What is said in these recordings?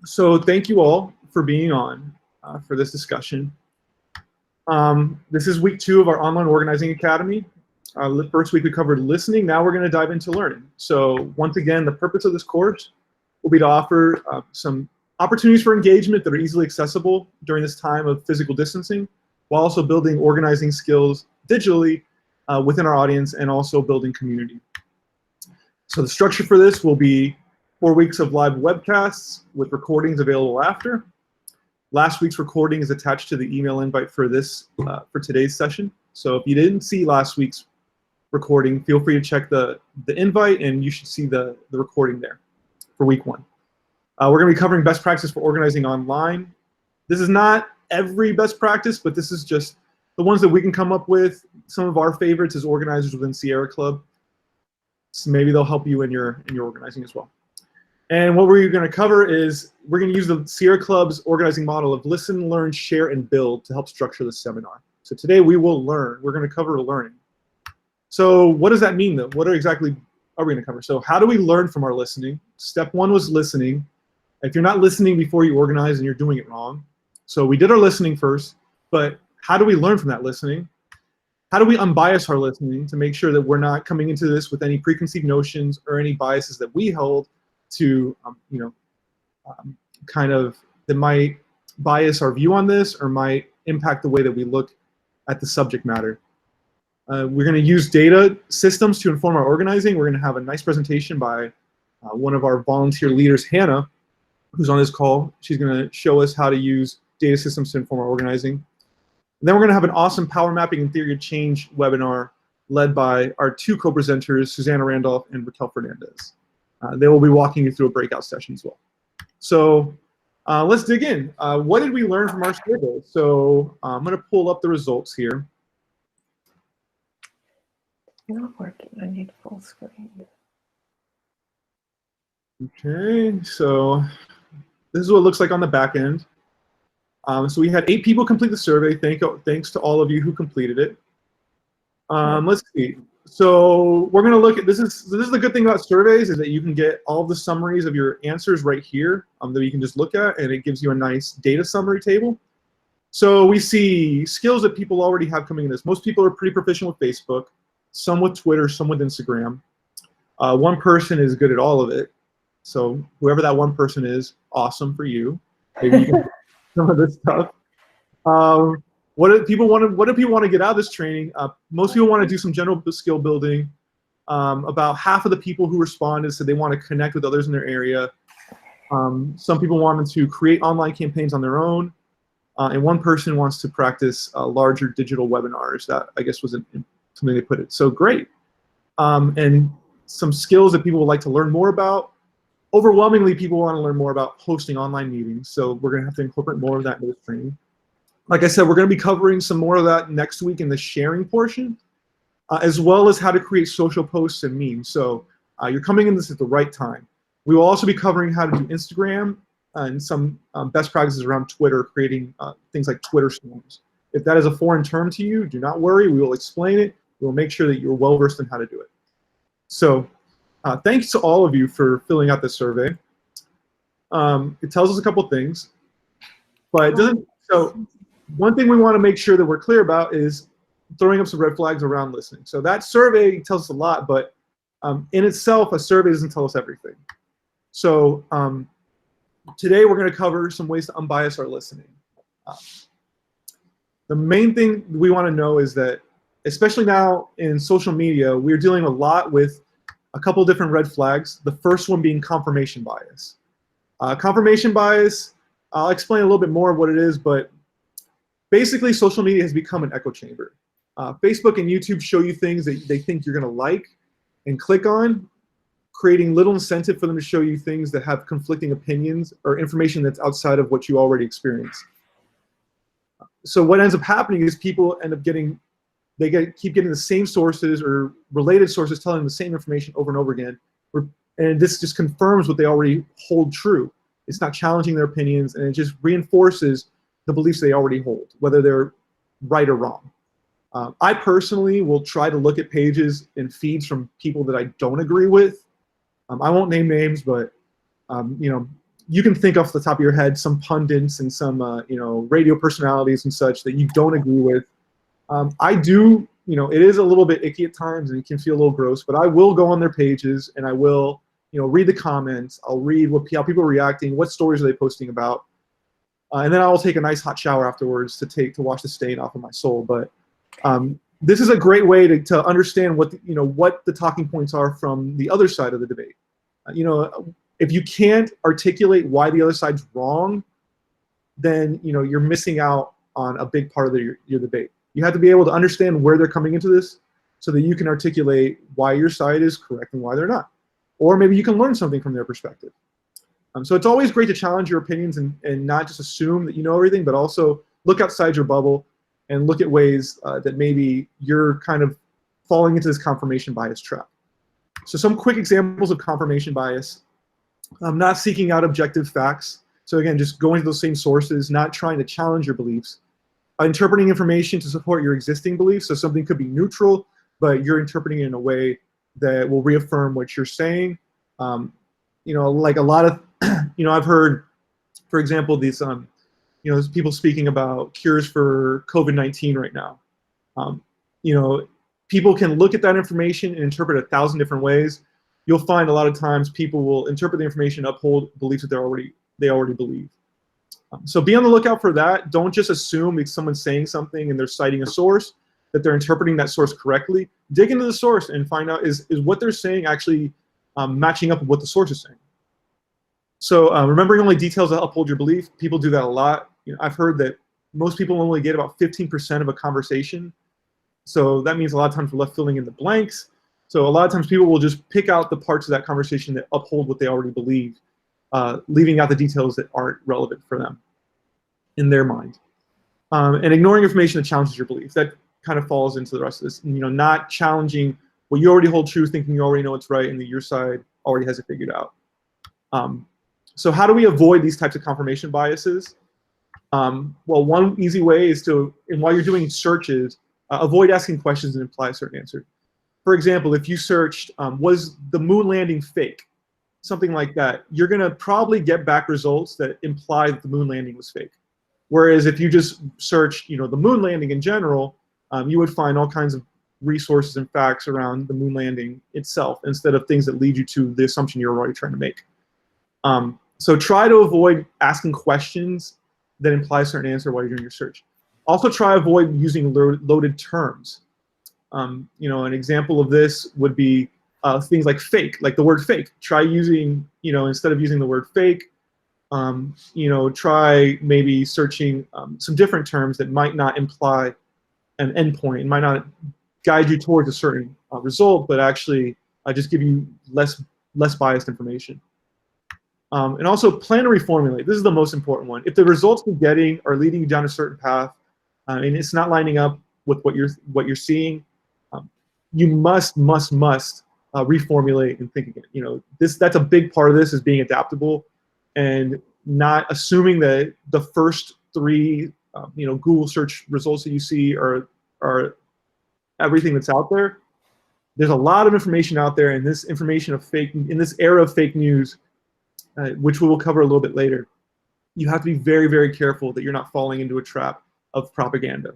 So thank you all for being on for this discussion. This is week 2 of our Online Organizing Academy. The first week we covered listening. Now we're going to dive into learning. So once again, the purpose of this course will be to offer some opportunities for engagement that are easily accessible during this time of physical distancing, while also building organizing skills digitally within our audience and also building community. So the structure for this will be 4 weeks of live webcasts with recordings available after. Last week's recording is attached to the email invite for this for today's session. So if you didn't see last week's recording, feel free to check the invite, and you should see the recording there for week 1. We're going to be covering best practice for organizing online. This is not every best practice, but this is just the ones that we can come up with. Some of our favorites as organizers within Sierra Club. So maybe they'll help you in your organizing as well. And what we're going to cover is we're going to use the Sierra Club's organizing model of listen, learn, share, and build to help structure this seminar. So today we will learn. We're going to cover learning. So what does that mean, though? What exactly are we going to cover? So how do we learn from our listening? Step 1 was listening. If you're not listening before you organize, and you're doing it wrong. So we did our listening first, but how do we learn from that listening? How do we unbias our listening to make sure that we're not coming into this with any preconceived notions or any biases that we hold to, kind of that might bias our view on this or might impact the way that we look at the subject matter? We're going to use data systems to inform our organizing. We're going to have a nice presentation by one of our volunteer leaders, Hannah, who's on this call. She's going to show us how to use data systems to inform our organizing. And then we're going to have an awesome Power Mapping and Theory of Change webinar led by our 2 co-presenters, Susanna Randolph and Raquel Fernandez. They will be walking you through a breakout session as well. So let's dig in. What did we learn from our survey? So I'm going to pull up the results here. Not working. I need full screen. Okay, so this is what it looks like on the back end. So we had 8 people complete the survey. Thanks to all of you who completed it. Let's see. So we're going to look at this is the good thing about surveys is that you can get all the summaries of your answers right here that you can just look at, and it gives you a nice data summary table. So we see skills that people already have coming in this. Most people are pretty proficient with Facebook, some with Twitter, some with Instagram. One person is good at all of it. So whoever that one person is, awesome for you. Maybe you can some of this stuff. What do people want to get out of this training? Most people want to do some general skill building. About half of the people who responded said they want to connect with others in their area. Some people wanted to create online campaigns on their own. And one person wants to practice larger digital webinars. That, I guess, was something they put it. So great. And some skills that people would like to learn more about. Overwhelmingly, people want to learn more about hosting online meetings. So we're going to have to incorporate more of that into this training. Like I said, we're going to be covering some more of that next week in the sharing portion, as well as how to create social posts and memes. So you're coming in this at the right time. We will also be covering how to do Instagram and some best practices around Twitter, creating things like Twitter storms. If that is a foreign term to you, do not worry. We will explain it. We will make sure that you're well-versed in how to do it. So thanks to all of you for filling out this survey. It tells us a couple things, but it doesn't. So one thing we want to make sure that we're clear about is throwing up some red flags around listening. So that survey tells us a lot, but in itself, a survey doesn't tell us everything. So today we're going to cover some ways to unbias our listening. The main thing we want to know is that, especially now in social media, we're dealing a lot with a couple different red flags. The first one being confirmation bias. Confirmation bias, I'll explain a little bit more of what it is, but basically social media has become an echo chamber. Facebook and YouTube show you things that they think you're going to like and click on, creating little incentive for them to show you things that have conflicting opinions or information that's outside of what you already experience. So what ends up happening is people end up keep getting the same sources or related sources telling them the same information over and over again. And this just confirms what they already hold true. It's not challenging their opinions, and it just reinforces the beliefs they already hold, whether they're right or wrong. I personally will try to look at pages and feeds from people that I don't agree with. I won't name names, but you can think off the top of your head some pundits and some radio personalities and such that you don't agree with. I do, it is a little bit icky at times and it can feel a little gross, but I will go on their pages and I will, read the comments. I'll read how people are reacting, what stories are they posting about, and then I will take a nice hot shower afterwards to wash the stain off of my soul. But this is a great way to understand what the talking points are from the other side of the debate. If you can't articulate why the other side's wrong, then you're missing out on a big part of your debate. You have to be able to understand where they're coming into this so that you can articulate why your side is correct and why they're not. Or maybe you can learn something from their perspective. So it's always great to challenge your opinions and not just assume that you know everything, but also look outside your bubble and look at ways that maybe you're kind of falling into this confirmation bias trap. So some quick examples of confirmation bias. Not seeking out objective facts. So again, just going to those same sources, not trying to challenge your beliefs. Interpreting information to support your existing beliefs. So something could be neutral, but you're interpreting it in a way that will reaffirm what you're saying. Like a lot of, I've heard, for example, these, there's people speaking about cures for COVID-19 right now. People can look at that information and interpret it 1,000 different ways. You'll find a lot of times people will interpret the information, uphold beliefs that they already believe. So be on the lookout for that. Don't just assume if someone's saying something and they're citing a source that they're interpreting that source correctly. Dig into the source and find out is what they're saying actually matching up with what the source is saying. So remembering only details that uphold your belief. People do that a lot. I've heard that most people only get about 15% of a conversation. So that means a lot of times we're left filling in the blanks. So a lot of times people will just pick out the parts of that conversation that uphold what they already believe, leaving out the details that aren't relevant for them in their mind. And ignoring information that challenges your beliefs. That kind of falls into the rest of this. Not challenging what you already hold true, thinking you already know what's right and that your side already has it figured out. So how do we avoid these types of confirmation biases? Well, one easy way is and while you're doing searches, avoid asking questions and imply a certain answer. For example, if you searched, was the moon landing fake? Something like that, you're going to probably get back results that imply that the moon landing was fake. Whereas if you just searched, the moon landing in general, you would find all kinds of resources and facts around the moon landing itself instead of things that lead you to the assumption you're already trying to make. So try to avoid asking questions that imply a certain answer while you're doing your search. Also try to avoid using loaded terms. An example of this would be things like fake, like the word fake. Try using, instead of using the word fake, try maybe searching some different terms that might not imply an endpoint, might not guide you towards a certain result, but actually just give you less biased information. And also plan to reformulate. This is the most important one. If the results you're getting are leading you down a certain path, and it's not lining up with what you're seeing, you must reformulate and think again. That's a big part of this is being adaptable and not assuming that the first 3 Google search results that you see are everything that's out there. There's a lot of information out there, and this information in this era of fake news, which we will cover a little bit later, you have to be very, very careful that you're not falling into a trap of propaganda.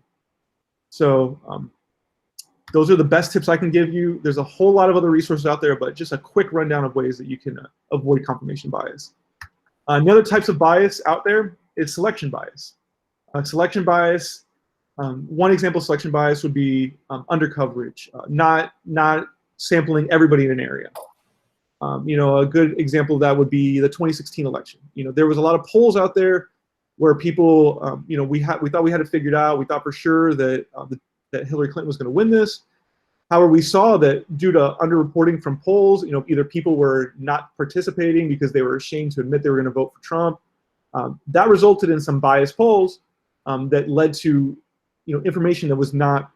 So those are the best tips I can give you. There's a whole lot of other resources out there, but just a quick rundown of ways that you can avoid confirmation bias. The other types of bias out there is selection bias. Selection bias, one example of selection bias would be undercoverage, not sampling everybody in an area. A good example of that would be the 2016 election. There was a lot of polls out there where people, we thought we had it figured out. We thought for sure that that Hillary Clinton was going to win this. However, we saw that due to underreporting from polls, either people were not participating because they were ashamed to admit they were going to vote for Trump. That resulted in some biased polls that led to, information that was not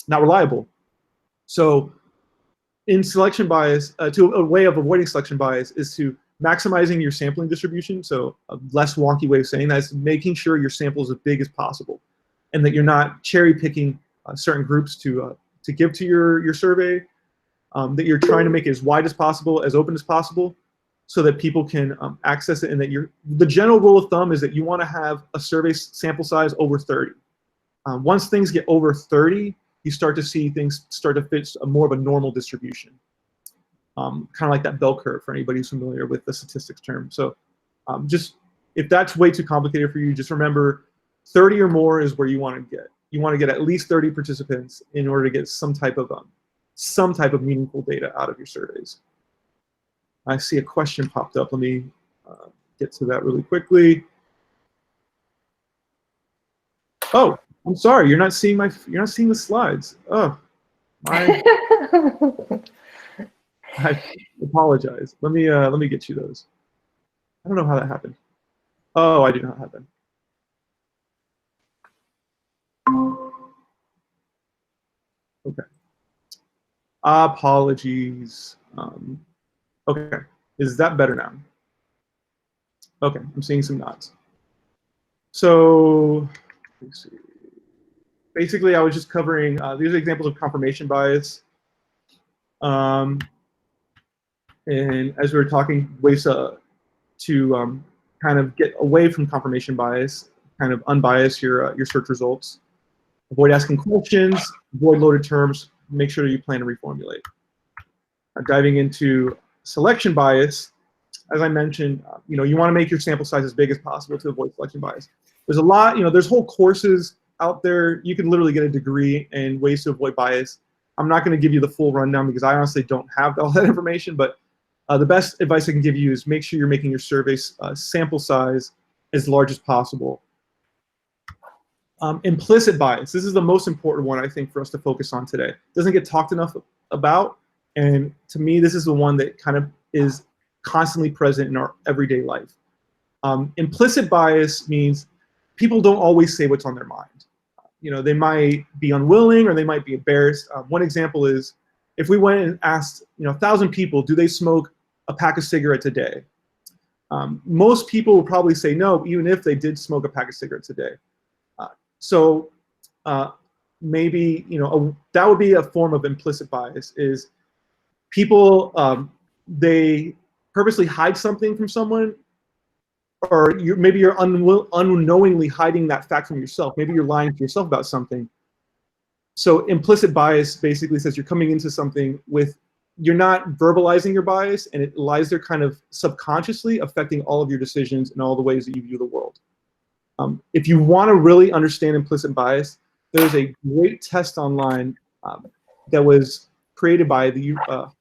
reliable. So, in selection bias, a way of avoiding selection bias is to maximizing your sampling distribution. So, a less wonky way of saying that is making sure your sample is as big as possible, and that you're not cherry picking certain groups to give to your survey. That you're trying to make it as wide as possible, as open as possible. so that people can access it, and that the general rule of thumb is that you want to have a survey sample size over 30. Once things get over 30, you start to see things start to fit more of a normal distribution. Kind of like that bell curve for anybody who's familiar with the statistics term. So just, if that's way too complicated for you, just remember 30 or more is where you want to get. You want to get at least 30 participants in order to get some type of meaningful data out of your surveys. I see a question popped up. Let me get to that really quickly. Oh, I'm sorry. You're not seeing the slides. Oh, I apologize. Let me get you those. I don't know how that happened. Oh, I do not have them. Okay. Apologies. Okay, is that better now? Okay, I'm seeing some nods. So, let's see. Basically, I was just covering, these are examples of confirmation bias. And as we were talking, ways to kind of get away from confirmation bias, kind of unbias your search results. Avoid asking questions, avoid loaded terms, make sure that you plan to reformulate. Diving into selection bias, as I mentioned, you want to make your sample size as big as possible to avoid selection bias. There's a lot, there's whole courses out there. You can literally get a degree in ways to avoid bias. I'm not going to give you the full rundown because I honestly don't have all that information, but the best advice I can give you is make sure you're making your survey sample size as large as possible. Implicit bias. This is the most important one, I think, for us to focus on today. It doesn't get talked enough about, and to me, this is the one that kind of is constantly present in our everyday life. Implicit bias means people don't always say what's on their mind. They might be unwilling or they might be embarrassed. One example is if we went and asked 1,000 people, do they smoke a pack of cigarettes a day? Most people would probably say no, even if they did smoke a pack of cigarettes a day. So maybe that would be a form of implicit bias. Is people they purposely hide something from someone, or maybe you're unknowingly hiding that fact from yourself. Maybe you're lying to yourself about something. So implicit bias basically says you're coming into something with, you're not verbalizing your bias, and it lies there kind of subconsciously affecting all of your decisions and all the ways that you view the world. If you want to really understand implicit bias, there's a great test online that was created by the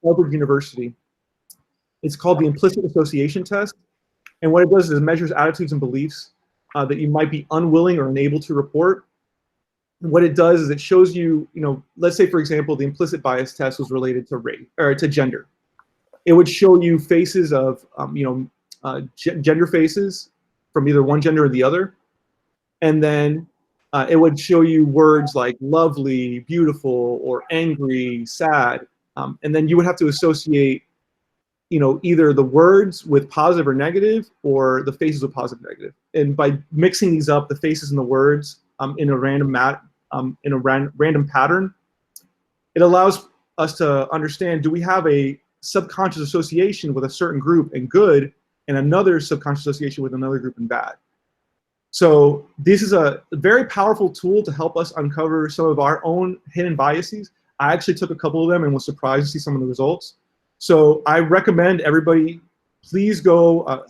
Harvard University. It's called the Implicit Association Test. And what it does is it measures attitudes and beliefs that you might be unwilling or unable to report. And what it does is it shows you, let's say, for example, the implicit bias test was related to race or to gender. It would show you faces of, gender faces from either one gender or the other. And then it would show you words like lovely, beautiful, or angry, sad. And then you would have to associate, either the words with positive or negative, or the faces with positive or negative. And by mixing these up, the faces and the words in a random pattern, it allows us to understand, do we have a subconscious association with a certain group and good, and another subconscious association with another group and bad? So this is a very powerful tool to help us uncover some of our own hidden biases. I actually took a couple of them and was surprised to see some of the results. So I recommend everybody, please go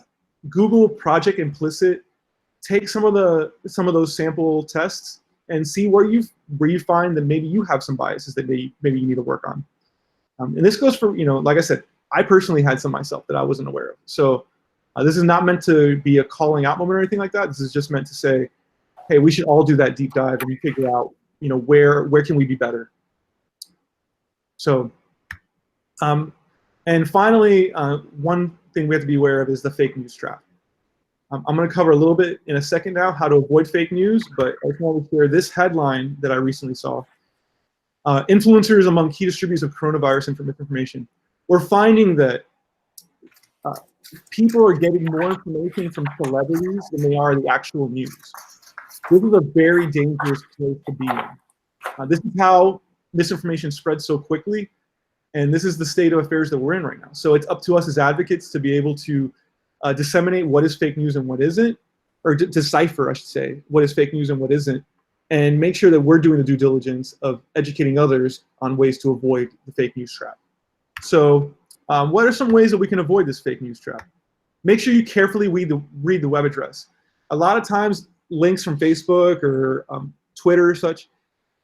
Google Project Implicit, take some of those sample tests, and see where you find that maybe you have some biases that maybe you need to work on. And this goes for, like I said, I personally had some myself that I wasn't aware of. So this is not meant to be a calling out moment or anything like that. This is just meant to say, hey, we should all do that deep dive and figure out, where can we be better. So, and finally, one thing we have to be aware of is the fake news trap. I'm going to cover a little bit in a second now how to avoid fake news, but I just want to share this headline that I recently saw. Influencers among key distributors of coronavirus information. We're finding that people are getting more information from celebrities than they are the actual news. This is a very dangerous place to be in. This is how misinformation spreads so quickly. And this is the state of affairs that we're in right now. So it's up to us as advocates to be able to disseminate what is fake news and what isn't, or decipher, I should say, what is fake news and what isn't, and make sure that we're doing the due diligence of educating others on ways to avoid the fake news trap. So what are some ways that we can avoid this fake news trap? Make sure you carefully read the web address. A lot of times, links from Facebook or Twitter or such,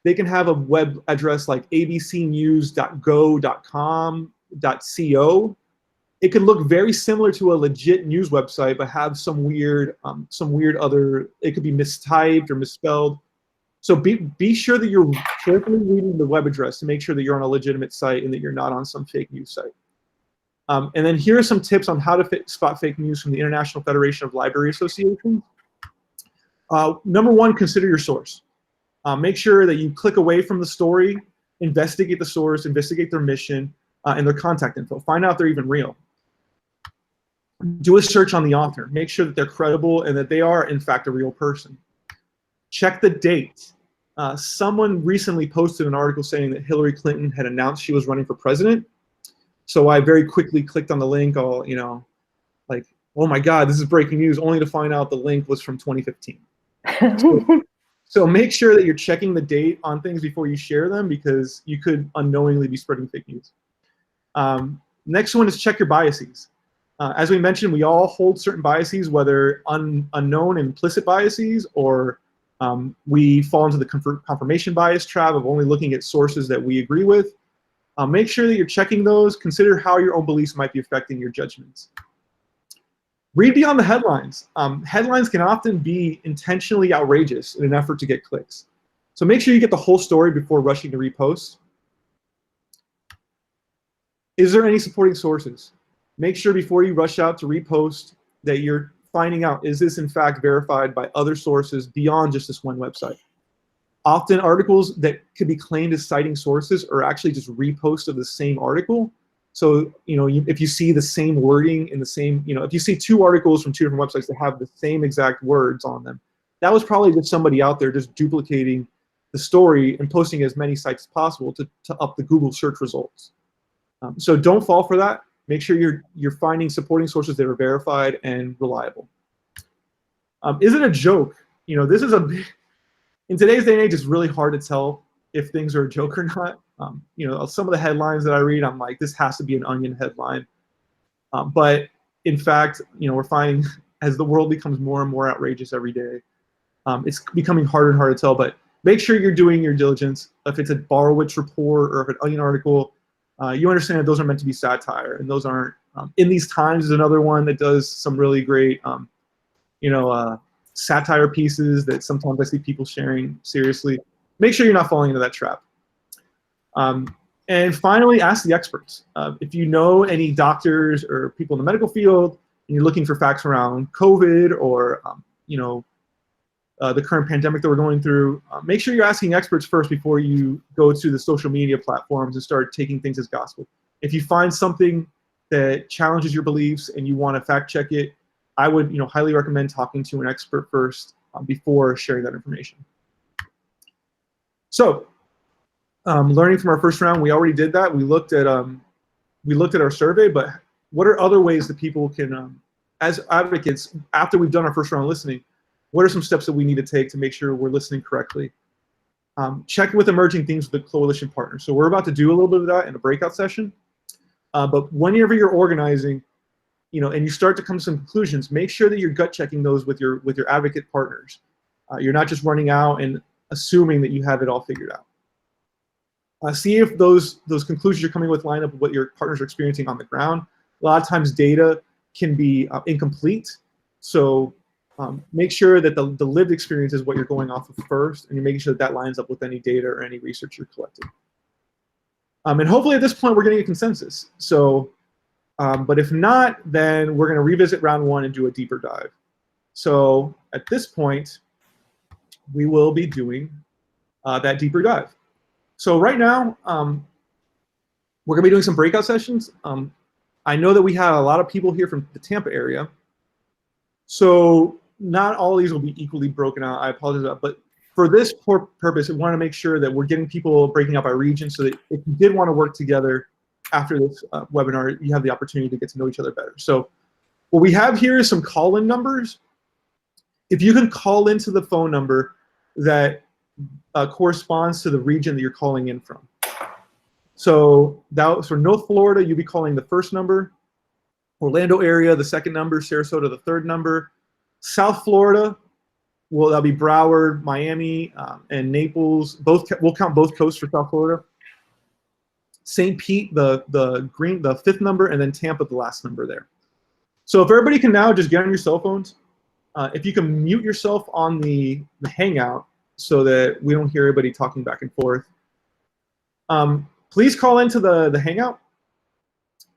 they can have a web address like abcnews.go.com.co. It could look very similar to a legit news website, but have some weird other, it could be mistyped or misspelled. So be sure that you're carefully reading the web address to make sure that you're on a legitimate site and that you're not on some fake news site. And then here are some tips on how to spot fake news from the International Federation of Library Associations. Number one, consider your source. Make sure that you click away from the story, investigate the source, investigate their mission, and their contact info. Find out if they're even real. Do a search on the author. Make sure that they're credible and that they are, in fact, a real person. Check the date. Someone recently posted an article saying that Hillary Clinton had announced she was running for president. So I very quickly clicked on the link, all, you know, like, oh my God, this is breaking news, only to find out the link was from 2015. So make sure that you're checking the date on things before you share them, because you could unknowingly be spreading fake news. Next one is check your biases. As we mentioned, we all hold certain biases, whether unknown and implicit biases, or we fall into the confirmation bias trap of only looking at sources that we agree with. Make sure that you're checking those. Consider how your own beliefs might be affecting your judgments. Read beyond the headlines. Headlines can often be intentionally outrageous in an effort to get clicks. So make sure you get the whole story before rushing to repost. Is there any supporting sources? Make sure before you rush out to repost that you're finding out, is this in fact verified by other sources beyond just this one website? Often articles that could be claimed as citing sources are actually just reposts of the same article. So, you know, if you see the same wording in the same, you know, if you see two articles from two different websites that have the same exact words on them, that was probably just somebody out there just duplicating the story and posting as many sites as possible to up the Google search results. So don't fall for that. Make sure you're finding supporting sources that are verified and reliable. Is it a joke? You know, this is in today's day and age, it's really hard to tell if things are a joke or not. You know, some of the headlines that I read, I'm like, this has to be an Onion headline. But in fact, you know, we're finding as the world becomes more and more outrageous every day, it's becoming harder and harder to tell. But make sure you're doing your diligence. If it's a Borowitz report or if an Onion article, you understand that those are meant to be satire, and those aren't. In These Times is another one that does some really great, you know, satire pieces that sometimes I see people sharing seriously. Make sure you're not falling into that trap. And finally, ask the experts. If you know any doctors or people in the medical field, and you're looking for facts around COVID or you know, the current pandemic that we're going through, make sure you're asking experts first before you go to the social media platforms and start taking things as gospel. If you find something that challenges your beliefs and you want to fact check it, I would, you know, highly recommend talking to an expert first before sharing that information. So, learning from our first round, we already did that. We looked at our survey, but what are other ways that people can, as advocates, after we've done our first round listening, what are some steps that we need to take to make sure we're listening correctly? Check with emerging themes with the coalition partners. So we're about to do a little bit of that in a breakout session. But whenever you're organizing, you know, and you start to come to some conclusions, make sure that you're gut checking those with your advocate partners. You're not just running out and assuming that you have it all figured out. See if those conclusions you're coming with line up with what your partners are experiencing on the ground. A lot of times data can be incomplete. So make sure that the lived experience is what you're going off of first, and you're making sure that that lines up with any data or any research you're collecting. And hopefully at this point we're getting a consensus. So, but if not, then we're going to revisit round one and do a deeper dive. So at this point, we will be doing that deeper dive. So right now, we're going to be doing some breakout sessions. I know that we have a lot of people here from the Tampa area. So not all of these will be equally broken out. I apologize, but for this purpose, we want to make sure that we're getting people breaking out by region, so that if you did want to work together, after this webinar, you have the opportunity to get to know each other better. So what we have here is some call-in numbers. If you can call into the phone number that corresponds to the region that you're calling in from. So for North Florida, you'll be calling the first number. Orlando area, the second number. Sarasota, the third number. South Florida, well, that'll be Broward, Miami, and Naples. We'll count both coasts for South Florida. St. Pete, the fifth number, and then Tampa, the last number there. So if everybody can now just get on your cell phones, if you can mute yourself on the Hangout so that we don't hear everybody talking back and forth. Please call into the Hangout,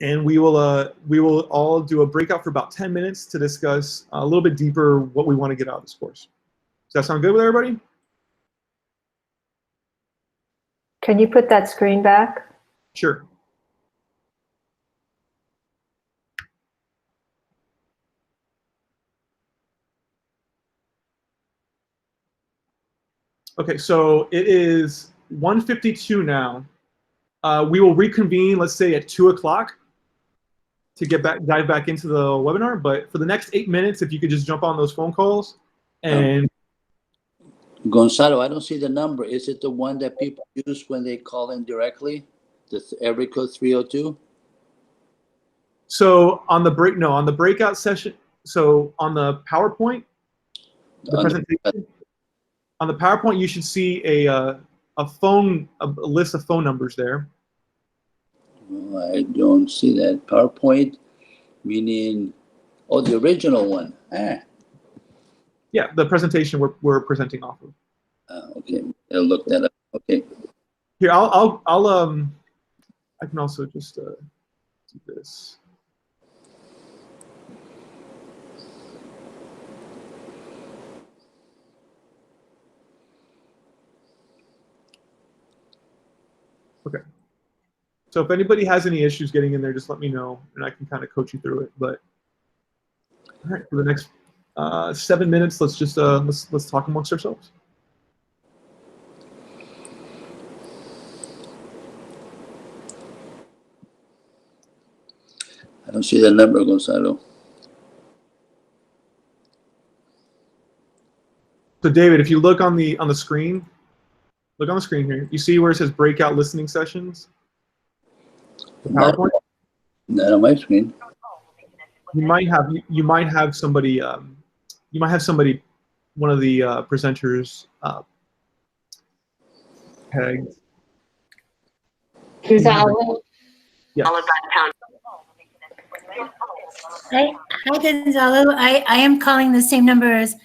and we will all do a breakout for about 10 minutes to discuss a little bit deeper what we want to get out of this course. Does that sound good with everybody? Can you put that screen back? Sure. Okay, so it is 1:52 now. We will reconvene, let's say, at 2 o'clock to dive back into the webinar. But for the next 8 minutes, if you could just jump on those phone calls and. Gonzalo, I don't see the number. Is it the one that people use when they call in directly? The area code 302? So on the breakout session. So on the PowerPoint, presentation. On the PowerPoint, you should see a list of phone numbers there. Well, I don't see that. PowerPoint, meaning, oh, the original one. Yeah, the presentation we're presenting off of. Okay, I'll look that up. Okay. Here, I can also just do this. Okay. So if anybody has any issues getting in there, just let me know, and I can kind of coach you through it. But all right, for the next 7 minutes, let's just let's talk amongst ourselves. I don't see the number, Gonzalo. So David, if you look on the screen, look on the screen here. You see where it says breakout listening sessions? The PowerPoint? Not on my screen. You might have somebody one of the presenters pegged. Gonzalo. Yeah. Hi, Gonzalo. I am calling the same number as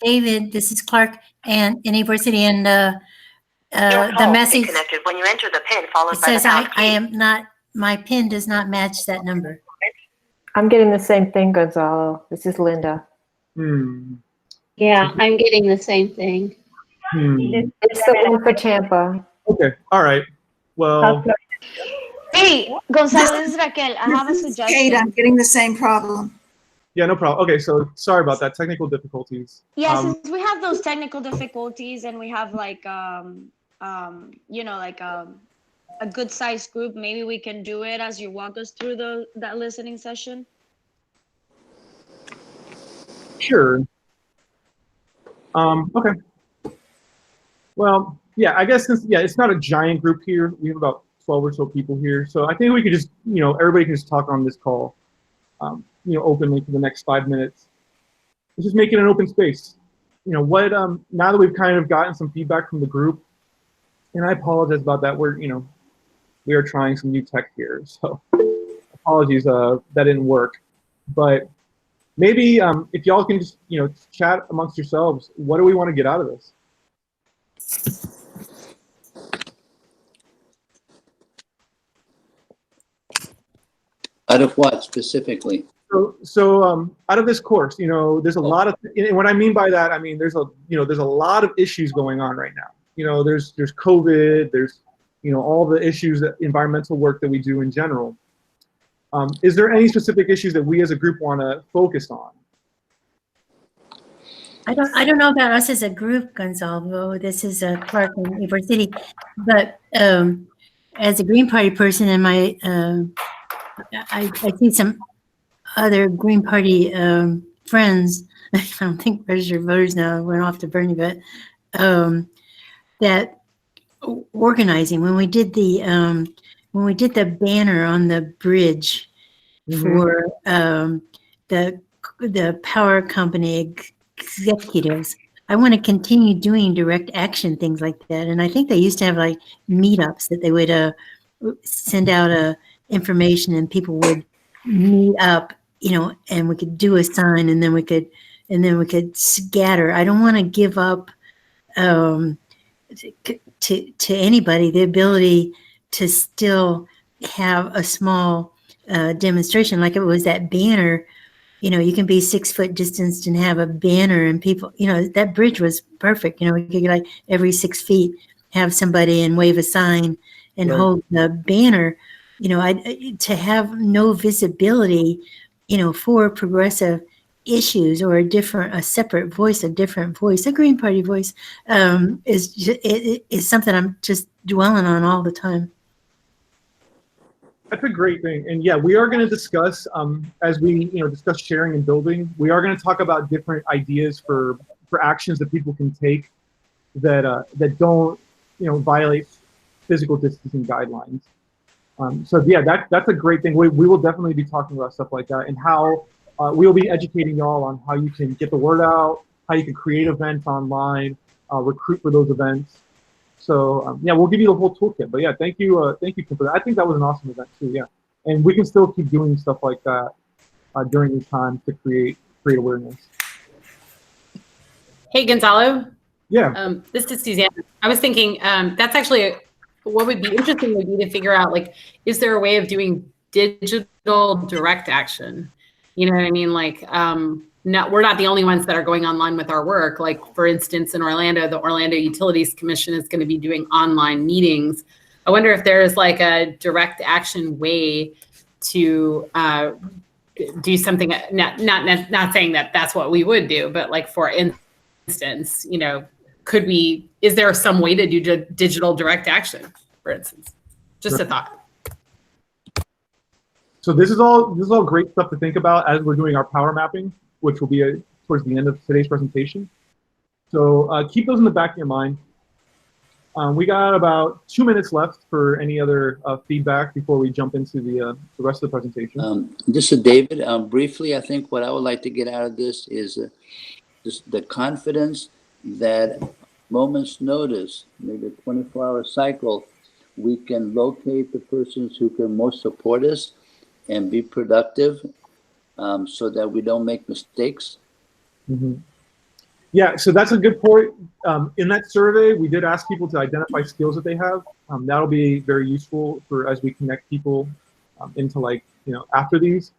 David. This is Clark and University, and the message connected when you enter the PIN followed by says the pound I key. am not. My PIN does not match that number. I'm getting the same thing, Gonzalo. This is Linda. Yeah, I'm getting the same thing. It's the one for Tampa. Okay. All right. Well. Hey, Gonzalo, this is Raquel. I have a suggestion. Kate, I'm getting the same problem. Yeah, no problem. Okay, so sorry about that. Technical difficulties. Yeah, since we have those technical difficulties and we have like you know, like a good sized group, maybe we can do it as you walk us through that listening session. Sure. Okay. Well, yeah, I guess it's not a giant group here. We have about 12 or so people here, so I think we could just, everybody can just talk on this call, openly for the next 5 minutes. Let's just make it an open space. Now that we've kind of gotten some feedback from the group, and I apologize about that. We are trying some new tech here, so apologies that didn't work. But maybe if y'all can just chat amongst yourselves, what do we want to get out of this? Out of what specifically? So out of this course, there's a lot of, and what I mean by that, there's a lot of issues going on right now. There's COVID, there's all the issues, that environmental work that we do in general. Is there any specific issues that we as a group want to focus on? I don't know about us as a group, Gonzalo. This is Clark and University, but as a Green Party person and my, I see some other Green Party friends, I don't think registered voters now went off to Bernie, but that organizing, when we did the banner on the bridge for the power company executives, I want to continue doing direct action things like that. And I think they used to have like meetups that they would send out information and people would meet up, and we could do a sign and then we could scatter. I don't want to give up to anybody the ability to still have a small demonstration, like it was that banner. You can be 6 foot distanced and have a banner, and people, that bridge was perfect. We could like every 6 feet have somebody and wave a sign and Right. hold the banner. To have no visibility, for progressive issues or a separate voice, a different voice, a Green Party voice, is something I'm just dwelling on all the time. That's a great thing. And yeah, we are going to discuss, as we discuss sharing and building, we are going to talk about different ideas for actions that people can take that don't violate physical distancing guidelines. So yeah, that's a great thing. We will definitely be talking about stuff like that, and how we will be educating y'all on how you can get the word out, how you can create events online, recruit for those events. So yeah, we'll give you the whole toolkit. But yeah, thank you, Kim, for that. I think that was an awesome event too. Yeah, and we can still keep doing stuff like that during these times to create awareness. Hey, Gonzalo. Yeah. This is Suzanne. I was thinking that's actually what would be interesting would be to figure out, like, is there a way of doing digital direct action? You know what I mean? Like, we're not the only ones that are going online with our work. Like, for instance, in Orlando, the Orlando Utilities Commission is going to be doing online meetings. I wonder if there is like a direct action way to do something. Not saying that that's what we would do, but like, for instance, is there some way to do digital direct action, for instance? Just a thought. So this is all great stuff to think about as we're doing our power mapping, which will be towards the end of today's presentation. So keep those in the back of your mind. We got about 2 minutes left for any other feedback before we jump into the rest of the presentation. This is David. Briefly, I think what I would like to get out of this is just the confidence that moment's notice, maybe a 24-hour cycle, we can locate the persons who can most support us and be productive, so that we don't make mistakes. Mm-hmm. Yeah, so that's a good point. In that survey, we did ask people to identify skills that they have. That'll be very useful for as we connect people into after these,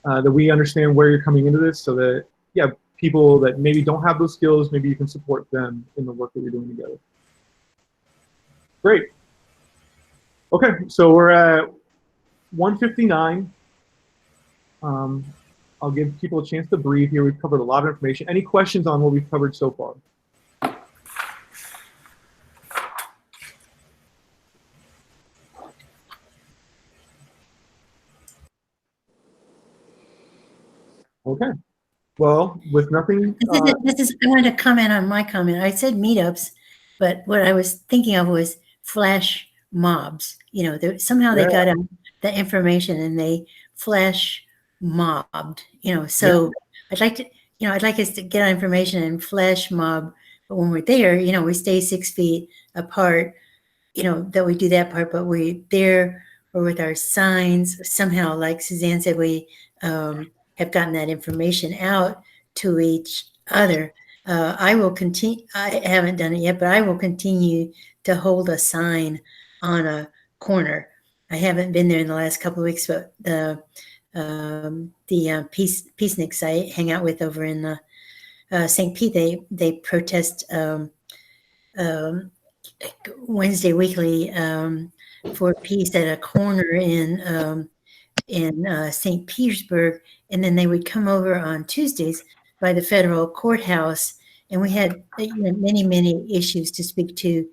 that we understand where you're coming into this, so that people that maybe don't have those skills, maybe you can support them in the work that you're doing together. Great. Okay, so we're at 1:59. I'll give people a chance to breathe here. We've covered a lot of information. Any questions on what we've covered so far? Okay. Well, with nothing. I wanted to comment on my comment. I said meetups, but what I was thinking of was flash mobs. Somehow they got the information and they flash mobbed. So I'd like us to get our information and flash mob. But when we're there, we stay 6 feet apart. That we do that part, but we're there or with our signs somehow. Like Suzanne said, we have gotten that information out to each other. I will continue. I haven't done it yet, but I will continue to hold a sign on a corner. I haven't been there in the last couple of weeks, but the Peaceniks I hang out with over in the St. Pete, they protest Wednesday weekly for peace at a corner in St. Petersburg, and then they would come over on Tuesdays by the federal courthouse, and we had many issues to speak to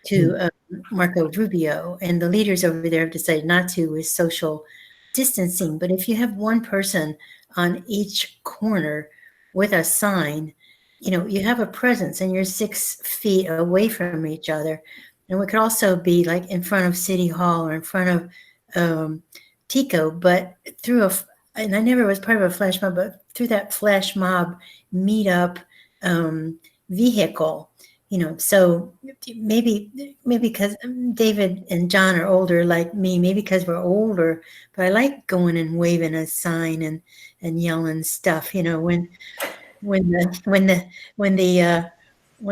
to Marco Rubio, and the leaders over there have decided not to with social distancing. But if you have one person on each corner with a sign, you have a presence and you're 6 feet away from each other. And we could also be like in front of City Hall or in front of Tico, but and I never was part of a flash mob, but through that flash mob meetup vehicle, so maybe because David and John are older like me, maybe because we're older, but I like going and waving a sign and yelling stuff, when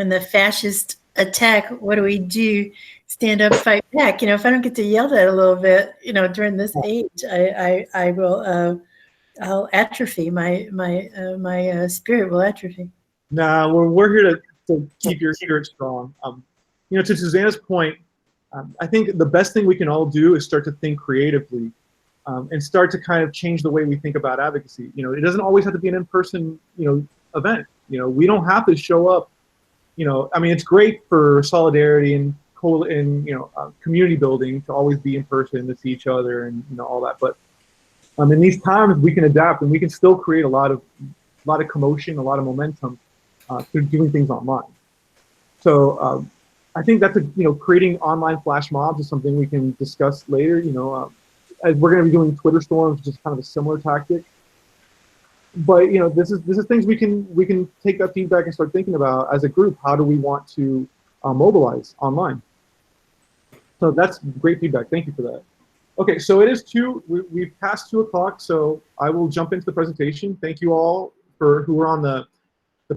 the fascist attack, what do we do? Stand up, fight back. If I don't get to yell that a little bit, during this age, I will I'll atrophy. My spirit will atrophy. Nah, we're here to keep your spirit strong. To Susanna's point, I think the best thing we can all do is start to think creatively, and start to kind of change the way we think about advocacy. It doesn't always have to be an in-person, event. We don't have to show up. It's great for solidarity and community building to always be in person, to see each other and all that. But in these times, we can adapt and we can still create a lot of commotion, a lot of momentum through doing things online. So I think that's creating online flash mobs is something we can discuss later. As we're going to be doing Twitter storms, which is kind of a similar tactic. But this is things we can take that feedback and start thinking about as a group. How do we want to mobilize online? So that's great feedback. Thank you for that. Okay, so it is we've passed 2 o'clock, so I will jump into the presentation. Thank you all who were on the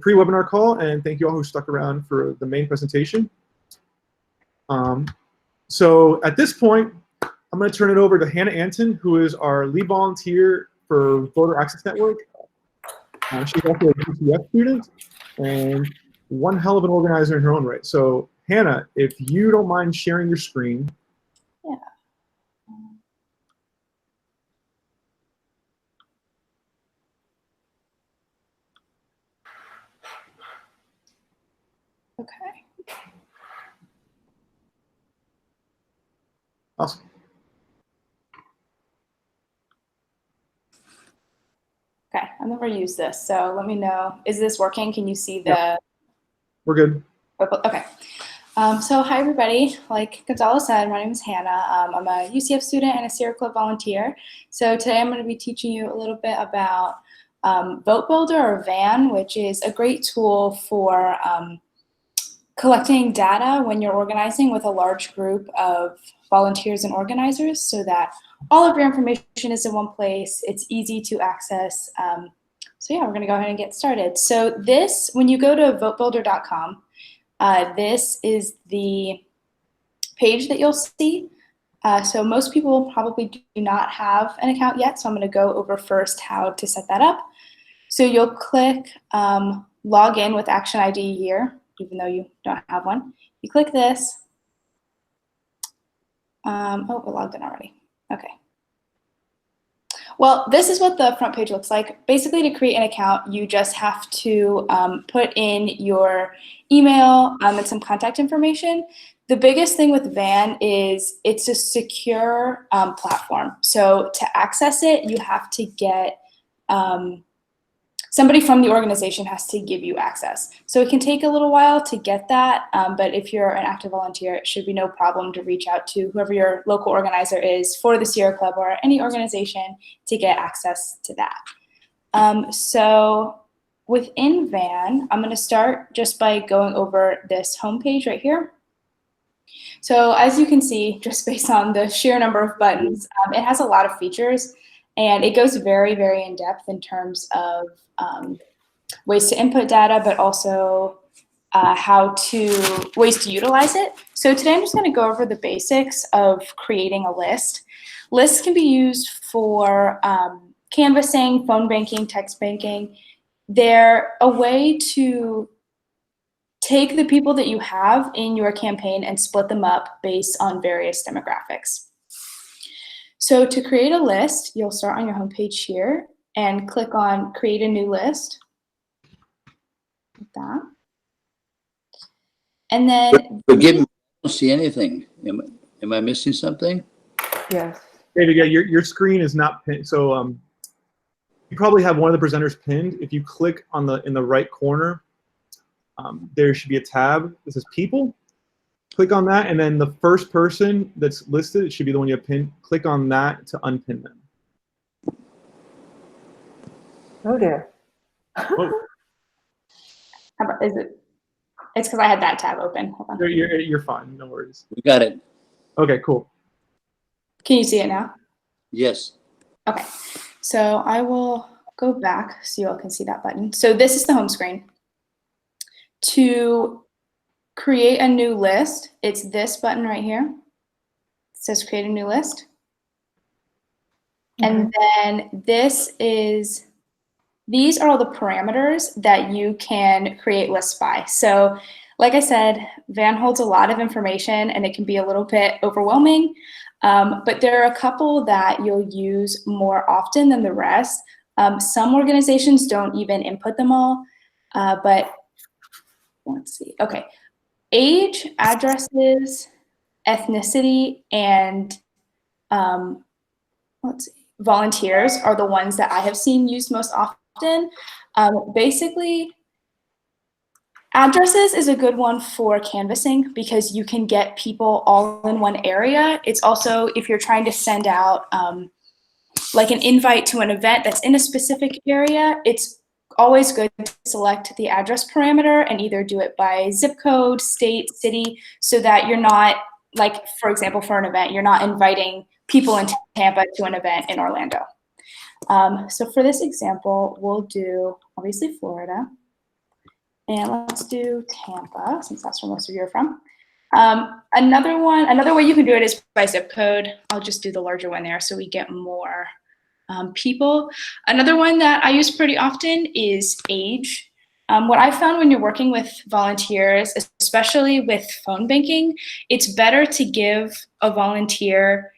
pre-webinar call, and thank you all who stuck around for the main presentation. So at this point, I'm going to turn it over to Hannah Anton, who is our lead volunteer for Voter Access Network. She's also a UCF student and one hell of an organizer in her own right. So Hannah, if you don't mind sharing your screen. Yeah. Okay. Awesome. Okay, I've never used this, so let me know. Is this working? Can you see the? Yeah. We're good. Okay. So hi everybody. Like Gonzalo said, my name is Hannah. I'm a UCF student and a Sierra Club volunteer. So today I'm going to be teaching you a little bit about Vote Builder, or VAN, which is a great tool for collecting data when you're organizing with a large group of volunteers and organizers, so that all of your information is in one place. It's easy to access. So yeah, we're going to go ahead and get started. So this, when you go to votebuilder.com, this is the page that you'll see. So most people probably do not have an account yet, so I'm going to go over first how to set that up. So you'll click log in with Action ID here, even though you don't have one. You click this. Oh, we're logged in already. Okay. Well, this is what the front page looks like. Basically, to create an account, you just have to put in your email and some contact information. The biggest thing with VAN is it's a secure platform. So to access it, you have to get somebody from the organization has to give you access. So it can take a little while to get that, but if you're an active volunteer, it should be no problem to reach out to whoever your local organizer is for the Sierra Club or any organization to get access to that. So within VAN, I'm gonna start just by going over this homepage right here. So as you can see, just based on the sheer number of buttons, it has a lot of features. And it goes very, very in depth in terms of ways to input data, but also ways to utilize it. So today I'm just going to go over the basics of creating a list. Lists can be used for canvassing, phone banking, text banking. They're a way to take the people that you have in your campaign and split them up based on various demographics. So to create a list, you'll start on your homepage here and click on Create a New List. Like that. And then Forgive me, don't see anything. Am I missing something? Yes. David, yeah, your screen is not pinned. So you probably have one of the presenters pinned. If you click on in the right corner, there should be a tab that says People. Click on that, and then the first person that's listed, it should be the one you have pinned. Click on that to unpin them. Oh dear. Oh, How about, is it? It's because I had that tab open. Hold on. you're fine. No worries. We got it. Okay, cool. Can you see it now? Yes. Okay, so I will go back so you all can see that button. So this is the home screen. To create a new list, it's this button right here. It says create a new list. And then these are all the parameters that you can create lists by. So like I said, Van holds a lot of information and it can be a little bit overwhelming, but there are a couple that you'll use more often than the rest. Some organizations don't even input them all, but let's see. Okay, age, addresses, ethnicity, and let's see, volunteers are the ones that I have seen used most often. Basically, addresses is a good one for canvassing because you can get people all in one area. It's also, if you're trying to send out like an invite to an event that's in a specific area, it's always good to select the address parameter and either do it by zip code, state, city, so that you're not, like, for example, for an event, you're not inviting people in Tampa to an event in Orlando. So for this example, we'll do, obviously, Florida. And let's do Tampa, since that's where most of you are from. Another way you can do it is by zip code. I'll just do the larger one there so we get more people. Another one that I use pretty often is age. What I found when you're working with volunteers, especially with phone banking, it's better to give a volunteer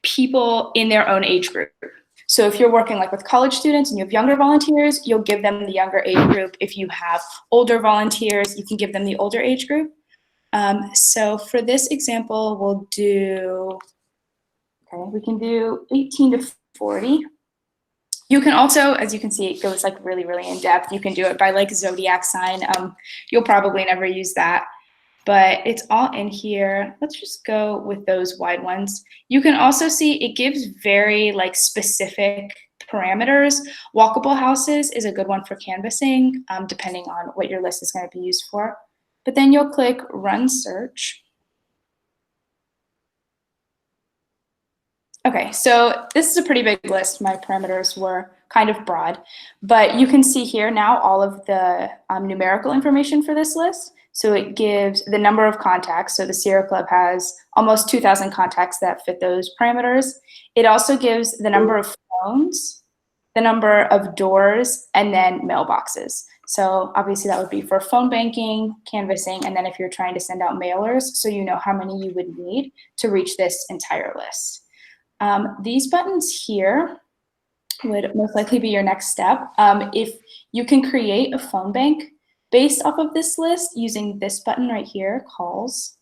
people in their own age group. So if you're working like with college students and you have younger volunteers, you'll give them the younger age group. If you have older volunteers, you can give them the older age group. So for this example, we'll do, okay, we can do 18 to 40. You can also, as you can see, it goes like really, really in depth. You can do it by like zodiac sign. You'll probably never use that, but it's all in here. Let's just go with those wide ones. You can also see it gives very like specific parameters. Walkable houses is a good one for canvassing, depending on what your list is going to be used for. But then you'll click Run Search. Okay, so this is a pretty big list. My parameters were kind of broad, but you can see here now all of the numerical information for this list. So it gives the number of contacts. So the Sierra Club has almost 2,000 contacts that fit those parameters. It also gives the number of phones, the number of doors, and then mailboxes. So obviously that would be for phone banking, canvassing, and then if you're trying to send out mailers, so you know how many you would need to reach this entire list. These buttons here would most likely be your next step. If you can create a phone bank based off of this list using this button right here, Calls.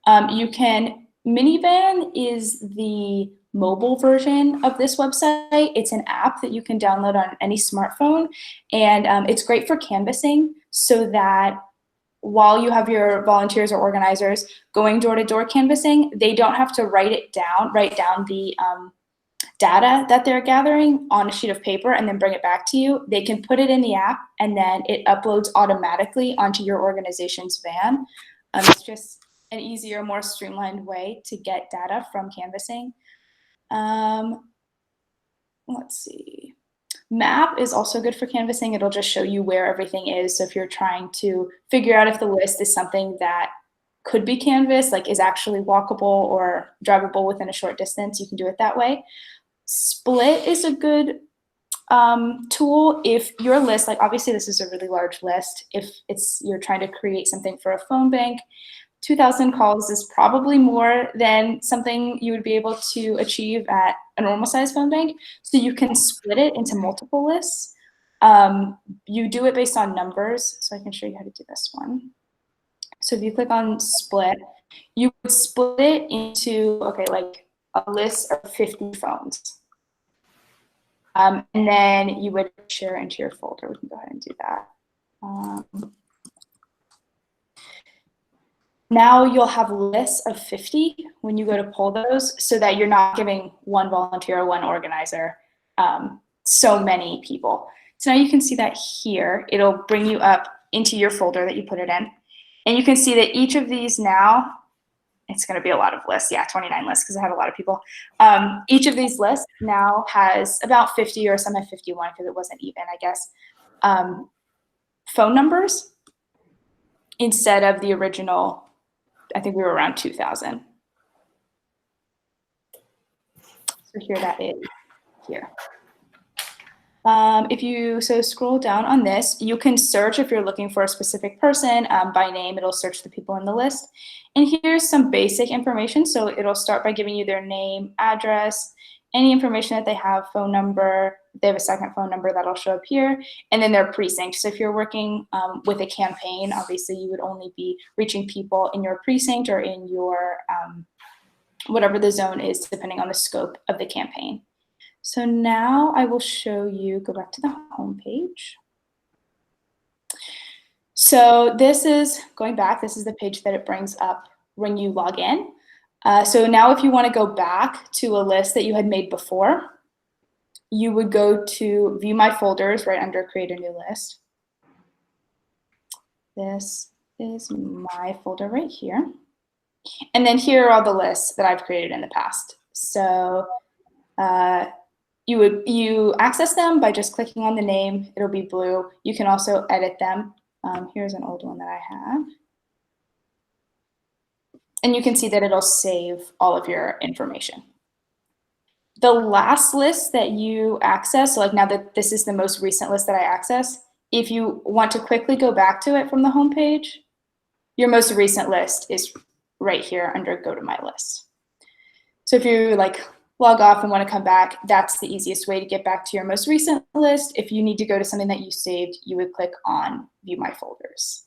You can, Minivan is the mobile version of this website. It's an app that you can download on any smartphone, and it's great for canvassing so that while you have your volunteers or organizers going door-to-door canvassing, they don't have to write down the data that they're gathering on a sheet of paper and then bring it back to you. They can put it in the app and then it uploads automatically onto your organization's van. It's just an easier, more streamlined way to get data from canvassing. Let's see. Map is also good for canvassing. It'll just show you where everything is. So if you're trying to figure out if the list is something that could be canvassed, like is actually walkable or drivable within a short distance, you can do it that way. Split is a good tool if your list, like obviously this is a really large list. If you're trying to create something for a phone bank, 2,000 calls is probably more than something you would be able to achieve at a normal size phone bank. So you can split it into multiple lists. You do it based on numbers. So I can show you how to do this one. So if you click on split, you would split it into, okay, like a list of 50 phones. And then you would share into your folder. We can go ahead and do that. Now you'll have lists of 50 when you go to pull those, so that you're not giving one volunteer or one organizer so many people. So now you can see that here. It'll bring you up into your folder that you put it in. And you can see that each of these now, it's going to be a lot of lists. Yeah, 29 lists because I have a lot of people. Each of these lists now has about 50, or some have 51 because it wasn't even, I guess, phone numbers instead of the original. I think we were around 2,000. So here that is here. If you scroll down on this, you can search if you're looking for a specific person by name. It'll search the people in the list. And here's some basic information. So it'll start by giving you their name, address, any information that they have, phone number. They have a second phone number that'll show up here, and then their precinct. So if you're working with a campaign, obviously you would only be reaching people in your precinct or in your whatever the zone is, depending on the scope of the campaign. So now I will show you, go back to the home page. So this is, going back, this is the page that it brings up when you log in. So now if you want to go back to a list that you had made before, you would go to View My Folders right under Create a New List. This is my folder right here. And then here are all the lists that I've created in the past. So you access them by just clicking on the name. It'll be blue. You can also edit them. Here's an old one that I have. And you can see that it'll save all of your information. The last list that you access, so like now that this is the most recent list that I access, if you want to quickly go back to it from the home page, your most recent list is right here under Go to My List. So if you like log off and want to come back, that's the easiest way to get back to your most recent list. If you need to go to something that you saved, you would click on View My Folders.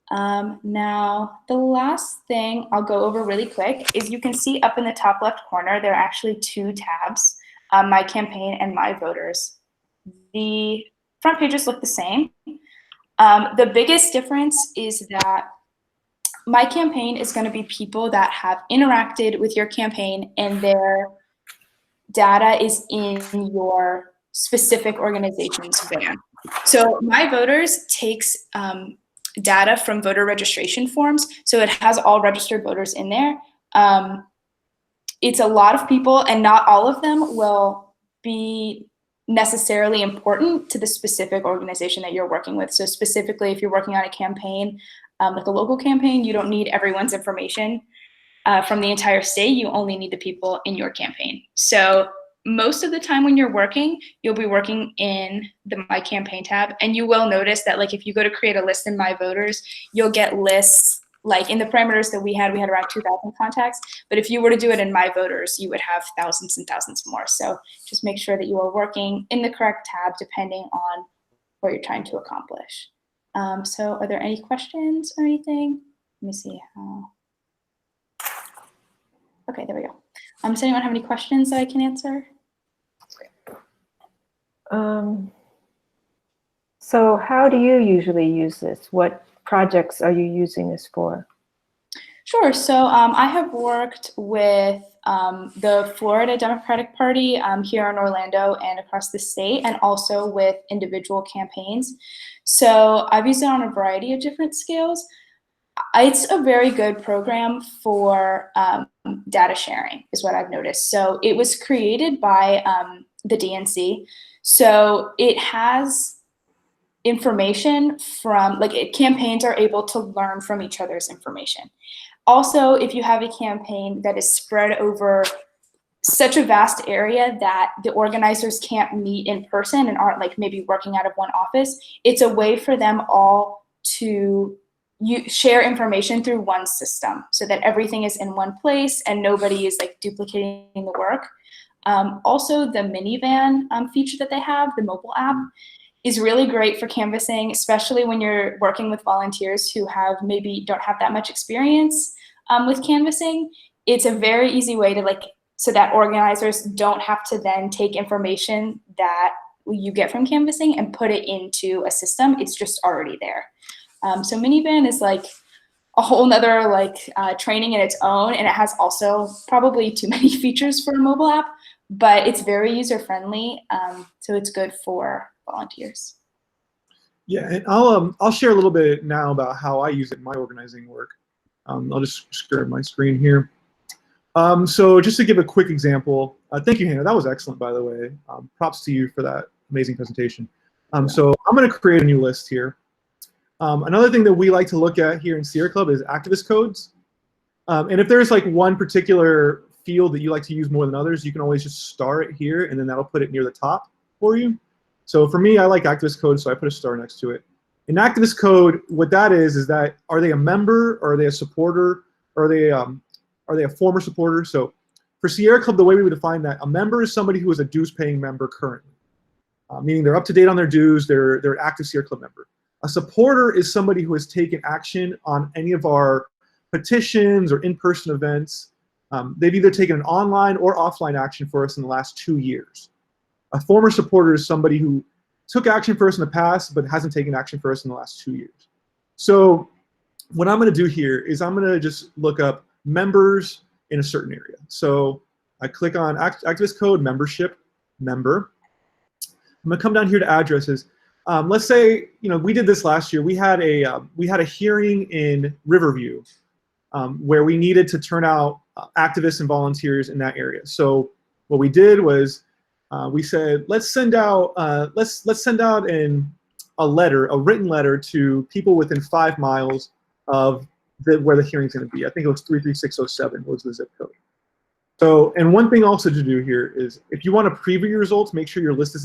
Now, the last thing I'll go over really quick is you can see up in the top left corner, there are actually two tabs, My Campaign and My Voters. The front pages look the same. The biggest difference is that My Campaign is going to be people that have interacted with your campaign and their data is in your specific organization's van. So My Voters takes data from voter registration forms. So it has all registered voters in there. It's a lot of people, and not all of them will be necessarily important to the specific organization that you're working with. So specifically, if you're working on a campaign, like a local campaign, you don't need everyone's information from the entire state. You only need the people in your campaign. So most of the time when you're working, you'll be working in the My Campaign tab, and you will notice that like if you go to create a list in My Voters, you'll get lists like in the parameters that we had around 2,000 contacts. But if you were to do it in My Voters, you would have thousands and thousands more. So just make sure that you are working in the correct tab depending on what you're trying to accomplish. So are there any questions or anything? Let me see how. Okay, there we go. Does anyone have any questions that I can answer? So how do you usually use this? What projects are you using this for? Sure. So I have worked with the Florida Democratic Party here in Orlando and across the state, and also with individual campaigns. So I've used it on a variety of different scales. It's a very good program for data sharing, is what I've noticed. So it was created by the DNC. So it has information from, campaigns are able to learn from each other's information. Also, if you have a campaign that is spread over such a vast area that the organizers can't meet in person and aren't maybe working out of one office, it's a way for them all to share information through one system so that everything is in one place and nobody is duplicating the work. Also, the minivan feature that they have, the mobile app, is really great for canvassing, especially when you're working with volunteers who maybe don't have that much experience. with canvassing, it's a very easy way to so that organizers don't have to then take information that you get from canvassing and put it into a system. It's just already there. So Minivan is like a whole nother training in its own, and it has also probably too many features for a mobile app, but it's very user friendly. So it's good for volunteers. Yeah, and I'll share a little bit now about how I use it in my organizing work. I'll just share my screen here. So just to give a quick example, thank you, Hannah. That was excellent, by the way. Props to you for that amazing presentation. So I'm going to create a new list here. Another thing that we like to look at here in Sierra Club is activist codes. And if there's like one particular field that you like to use more than others, you can always just star it here, and then that'll put it near the top for you. So for me, I like activist code, so I put a star next to it. In activist code, what that is that are they a member, or are they a supporter, or are they a former supporter? So for Sierra Club, the way we would define that, a member is somebody who is a dues-paying member currently, meaning they're up to date on their dues, they're an active Sierra Club member. A supporter is somebody who has taken action on any of our petitions or in-person events. They've either taken an online or offline action for us in the last 2 years. A former supporter is somebody who took action for us in the past but hasn't taken action for us in the last 2 years. So what I'm going to do here is I'm going to just look up members in a certain area. So I click on activist code, membership, member. I'm going to come down here to addresses. Let's say, we did this last year. We had a hearing in Riverview where we needed to turn out activists and volunteers in that area. So what we did was we said, let's send out a written letter to people within 5 miles of where the hearing's going to be. I think it was 33607 was the zip code. So, and one thing also to do here is if you want to preview your results, make sure your list is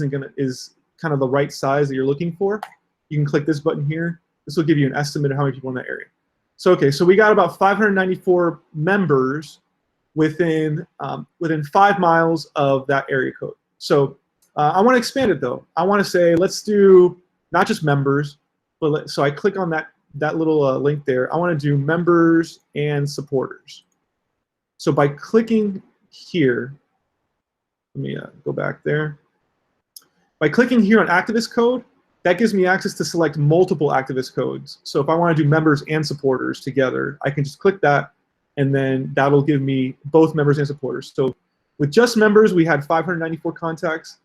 kind of the right size that you're looking for. You can click this button here. This will give you an estimate of how many people in that area. So, okay, so we got about 594 members within 5 miles of that area code. So I want to expand it though. I want to say, let's do not just members, but so I click on that little link there. I want to do members and supporters. So by clicking here, let me go back there. By clicking here on activist code, that gives me access to select multiple activist codes. So if I want to do members and supporters together, I can just click that, and then that'll give me both members and supporters. So with just members, we had 594 contacts.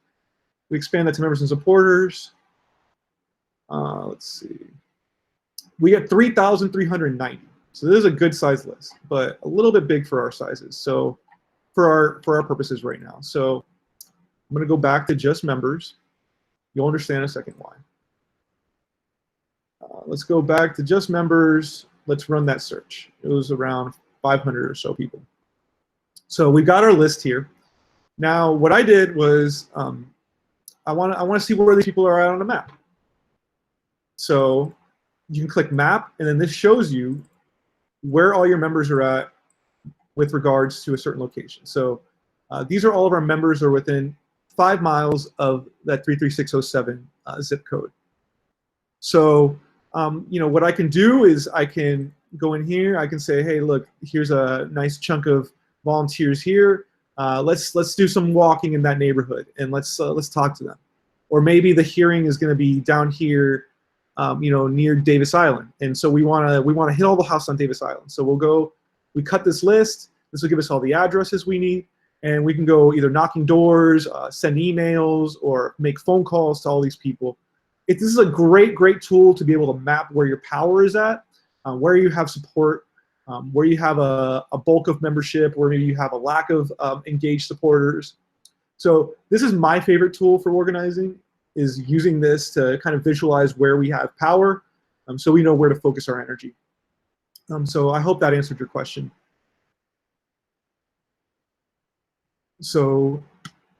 We expand that to members and supporters. Let's see. We got 3,390. So this is a good size list, but a little bit big for our sizes. So for our purposes right now. So I'm going to go back to just members. You'll understand in a second why. Let's go back to just members. Let's run that search. It was around 500 or so people. So we got our list here. Now what I did was I want to see where these people are at on the map. So you can click map, and then this shows you where all your members are at with regards to a certain location. So these are all of our members are within 5 miles of that 33607 zip code. So what I can do is I can go in here. I can say, hey, look, here's a nice chunk of volunteers here. Let's do some walking in that neighborhood, and let's talk to them. Or maybe the hearing is going to be down here, near Davis Island, and so we want to hit all the houses on Davis Island. So we'll go, we cut this list. This will give us all the addresses we need, and we can go either knocking doors, send emails, or make phone calls to all these people. This is a great tool to be able to map where your power is at, where you have support, where you have a bulk of membership, where maybe you have a lack of engaged supporters. So this is my favorite tool for organizing, is using this to kind of visualize where we have power, so we know where to focus our energy. So I hope that answered your question. So,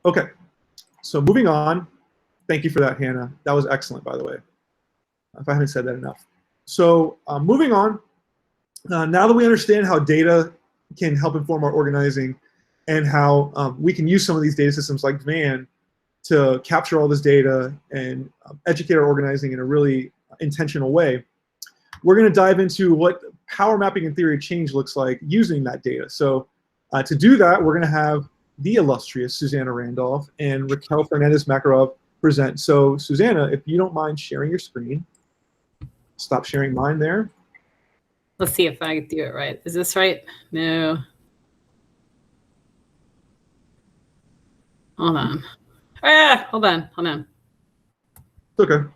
okay, so moving on. Thank you for that, Hannah. That was excellent, by the way, if I haven't said that enough. So moving on, now that we understand how data can help inform our organizing and how we can use some of these data systems like Van to capture all this data and educate our organizing in a really intentional way, we're going to dive into what how our mapping and theory of change looks like using that data. So to do that, we're going to have the illustrious Susanna Randolph and Raquel Fernandez-Makarov present. So Susanna, if you don't mind sharing your screen, stop sharing mine there. Let's see if I do it right. Is this right? No. Hold on. Hold on. It's okay.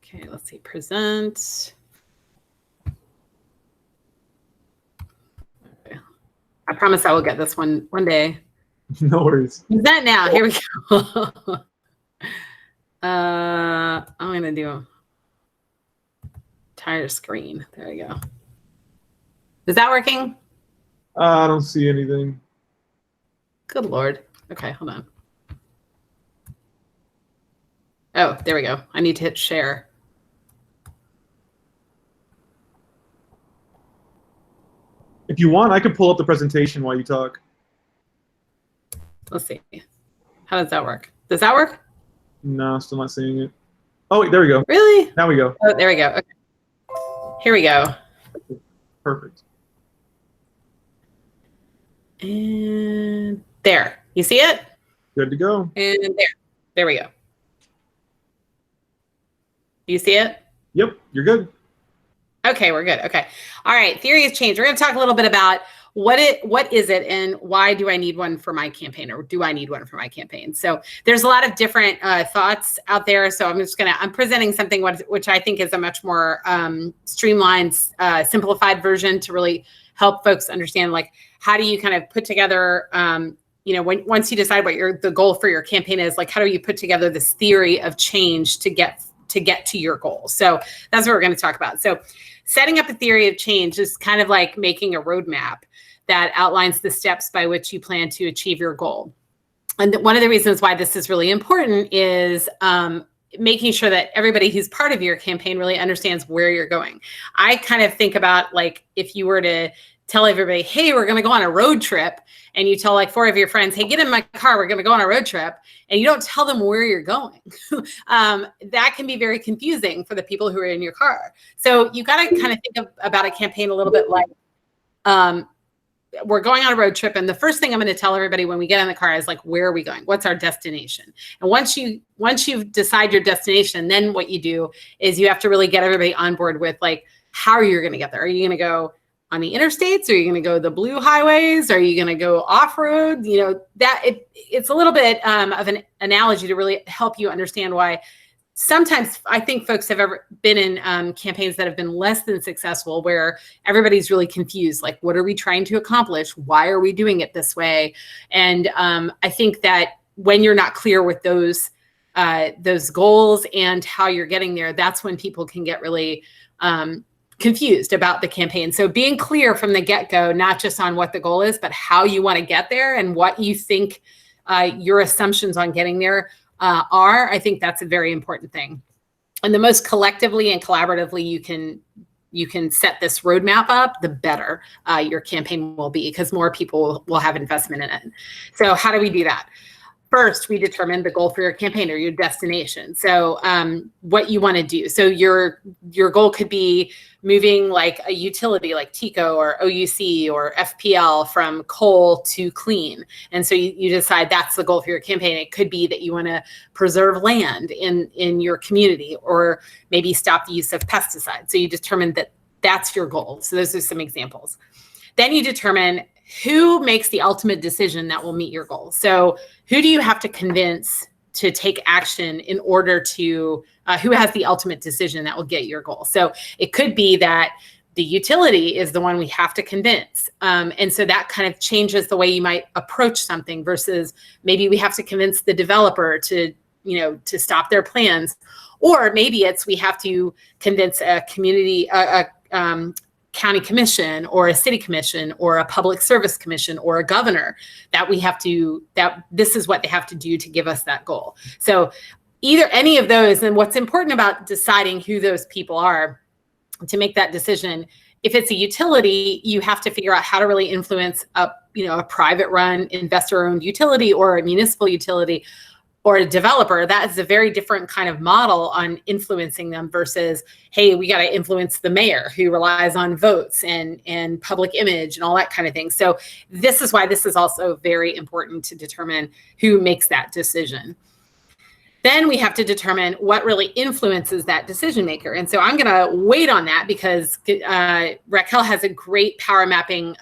Okay, let's see. Present. Okay. I promise I will get this one day. No worries. Present now. Here we go. I'm gonna do entire screen. There we go. Is that working? I don't see anything. Good Lord. Okay, hold on. Oh, there we go. I need to hit share. If you want, I could pull up the presentation while you talk. Let's see. How does that work? Does that work? No, still not seeing it. Oh, wait, there we go. Really? Now we go. Oh, there we go. Okay. Here we go. Perfect. And there. You see it? Good to go. And there. There we go. Do you see it? Yep, you're good. Okay, we're good. Okay. All right. Theory of change. We're going to talk a little bit about what is it and why do I need one for my campaign, or do I need one for my campaign? So there's a lot of different thoughts out there. So I'm presenting something which I think is a much more streamlined, simplified version to really help folks understand, like, how do you kind of put together, once you decide what the goal for your campaign is, like, how do you put together this theory of change to get to your goal? So that's what we're going to talk about. So setting up a theory of change is kind of like making a roadmap that outlines the steps by which you plan to achieve your goal. And one of the reasons why this is really important is making sure that everybody who's part of your campaign really understands where you're going. I kind of think about, like, if you were to tell everybody, hey, we're going to go on a road trip, and you tell like 4 of your friends, hey, get in my car, we're going to go on a road trip, and you don't tell them where you're going, that can be very confusing for the people who are in your car. So you got to kind of think about a campaign a little bit like, we're going on a road trip, and the first thing I'm going to tell everybody when we get in the car is, like, where are we going? What's our destination? And once you decide your destination, then what you do is you have to really get everybody on board with, like, how are you going to get there? Are you going to go on the interstates? Are you going to go the blue highways? Are you going to go off-road? It's a little bit of an analogy to really help you understand why sometimes I think folks have ever been in campaigns that have been less than successful, where everybody's really confused. Like, what are we trying to accomplish? Why are we doing it this way? And I think that when you're not clear with those goals and how you're getting there, that's when people can get really confused about the campaign. So being clear from the get-go, not just on what the goal is, but how you want to get there and what you think your assumptions on getting there are, I think that's a very important thing. And the most collectively and collaboratively you can set this roadmap up, the better your campaign will be, because more people will have investment in it. So how do we do that? First, we determine the goal for your campaign or your destination. So what you want to do. So your goal could be moving like a utility like TECO or OUC or FPL from coal to clean. And so you decide that's the goal for your campaign. It could be that you want to preserve land in your community, or maybe stop the use of pesticides. So you determine that that's your goal. So those are some examples. Then you determine who makes the ultimate decision that will meet your goal. So who do you have to convince to take action in order to, who has the ultimate decision that will get your goal? So it could be that the utility is the one we have to convince. And so that kind of changes the way you might approach something, versus maybe we have to convince the developer to stop their plans. Or maybe it's we have to convince a community, county commission or a city commission or a public service commission or a governor that this is what they have to do to give us that goal. So either any of those. And what's important about deciding who those people are to make that decision, if it's a utility, you have to figure out how to really influence a private run, investor owned utility or a municipal utility. or a developer, that is a very different kind of model on influencing them versus, hey, we got to influence the mayor who relies on votes and public image and all that kind of thing. So this is why this is also very important to determine who makes that decision. Then we have to determine what really influences that decision maker. And so I'm going to wait on that because Raquel has a great power mapping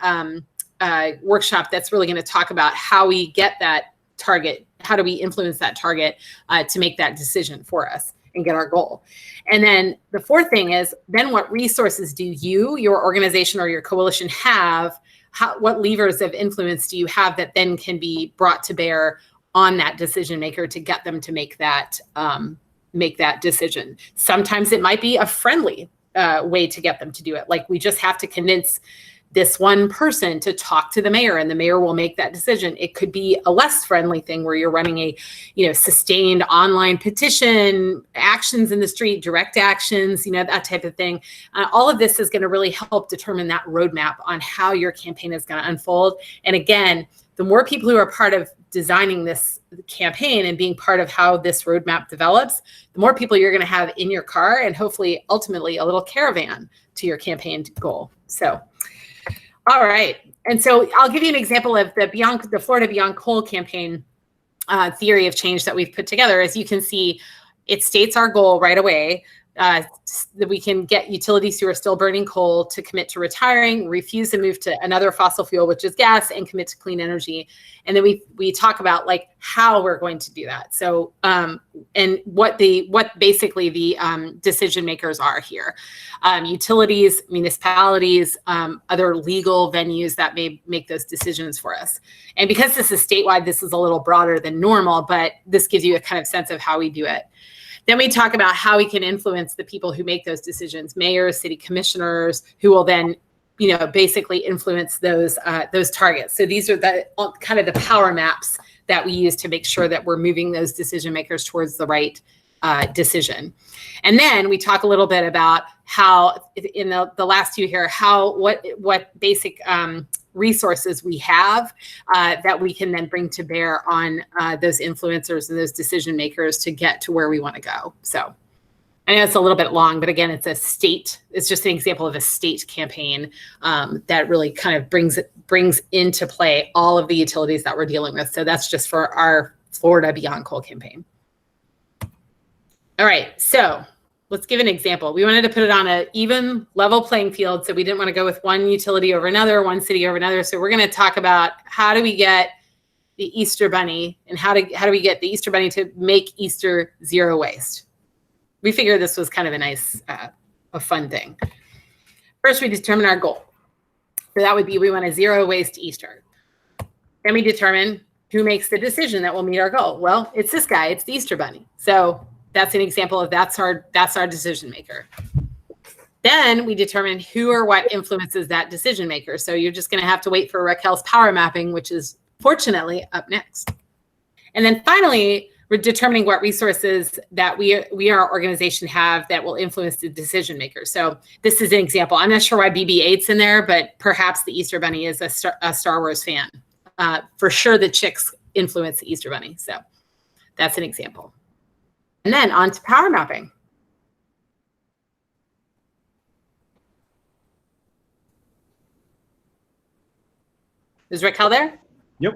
workshop that's really going to talk about how we get that target. How do we influence that target to make that decision for us and get our goal? And then the fourth thing is, then what resources do you, your organization or your coalition have? What levers of influence do you have that then can be brought to bear on that decision maker to get them to make that decision? Sometimes it might be a friendly way to get them to do it. Like we just have to convince this one person to talk to the mayor and the mayor will make that decision. It could be a less friendly thing where you're running a, sustained online petition, actions in the street, direct actions, that type of thing. All of this is going to really help determine that roadmap on how your campaign is going to unfold. And again, the more people who are part of designing this campaign and being part of how this roadmap develops, the more people you're going to have in your car and hopefully ultimately a little caravan to your campaign goal. So, all right. And so I'll give you an example of the Florida Beyond Coal campaign theory of change that we've put together. As you can see, it states our goal right away. That we can get utilities who are still burning coal to commit to retiring, refuse to move to another fossil fuel, which is gas, and commit to clean energy. And then we talk about like how we're going to do that. So and what basically the decision makers are here. Utilities, municipalities, other legal venues that may make those decisions for us. And because this is statewide, this is a little broader than normal, but this gives you a kind of sense of how we do it. Then we talk about how we can influence the people who make those decisions, mayors, city commissioners, who will then, basically influence those targets. So these are the kind of the power maps that we use to make sure that we're moving those decision makers towards the right decision. And then we talk a little bit about how, in the last two here, what basic resources we have that we can then bring to bear on those influencers and those decision makers to get to where we want to go. So I know it's a little bit long, but again, it's just an example of a state campaign that really kind of brings into play all of the utilities that we're dealing with. So that's just for our Florida Beyond Coal campaign. All right, so let's give an example. We wanted to put it on an even level playing field. So we didn't want to go with one utility over another, one city over another. So we're going to talk about how do we get the Easter Bunny and how do we get the Easter Bunny to make Easter zero waste? We figured this was kind of a nice, a fun thing. First, we determine our goal. So that would be, we want a zero waste Easter. Then we determine who makes the decision that will meet our goal. Well, it's this guy, it's the Easter Bunny. So that's an example of that's our decision maker. Then we determine who or what influences that decision maker. So you're just going to have to wait for Raquel's power mapping, which is fortunately up next. And then finally, we're determining what resources that we our organization have that will influence the decision maker. So this is an example. I'm not sure why BB-8's in there, but perhaps the Easter Bunny is a Star Wars fan. For sure, the chicks influence the Easter Bunny. So that's an example. And then on to power mapping. Is Raquel there? Yep.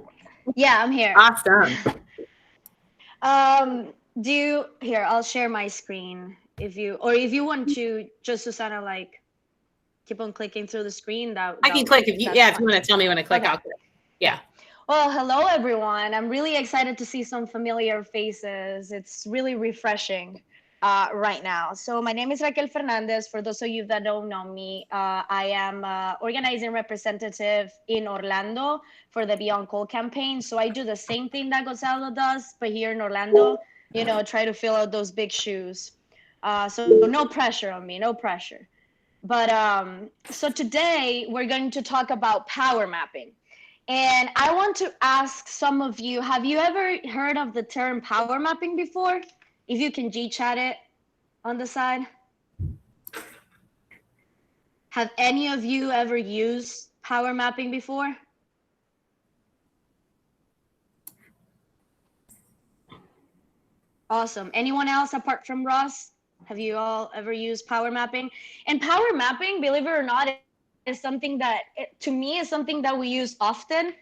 Yeah, I'm here. Awesome. Here, I'll share my screen if you want to, just Susanna, like keep on clicking through the screen. I can click if you want to tell me when to click, okay. I'll click. Yeah. Well, hello everyone. I'm really excited to see some familiar faces. It's really refreshing right now. So my name is Raquel Fernandez. For those of you that don't know me, I am organizing representative in Orlando for the Beyond Coal campaign. So I do the same thing that Gonzalo does, but here in Orlando, try to fill out those big shoes. So no pressure on me, no pressure. But so today we're going to talk about power mapping. And I want to ask some of you, have you ever heard of the term power mapping before? If you can G-chat it on the side. Have any of you ever used power mapping before? Awesome. Anyone else apart from Ross? Have you all ever used power mapping? And power mapping, believe it or not, is something that, to me, is something that we use often,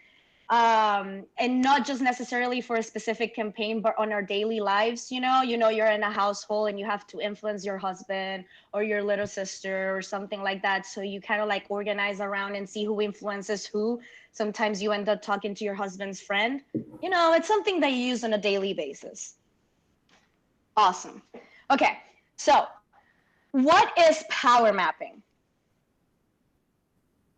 and not just necessarily for a specific campaign, but on our daily lives. You're in a household and you have to influence your husband or your little sister or something like that. So you kind of like organize around and see who influences who. Sometimes you end up talking to your husband's friend. It's something that you use on a daily basis. Awesome. Okay, so what is power mapping?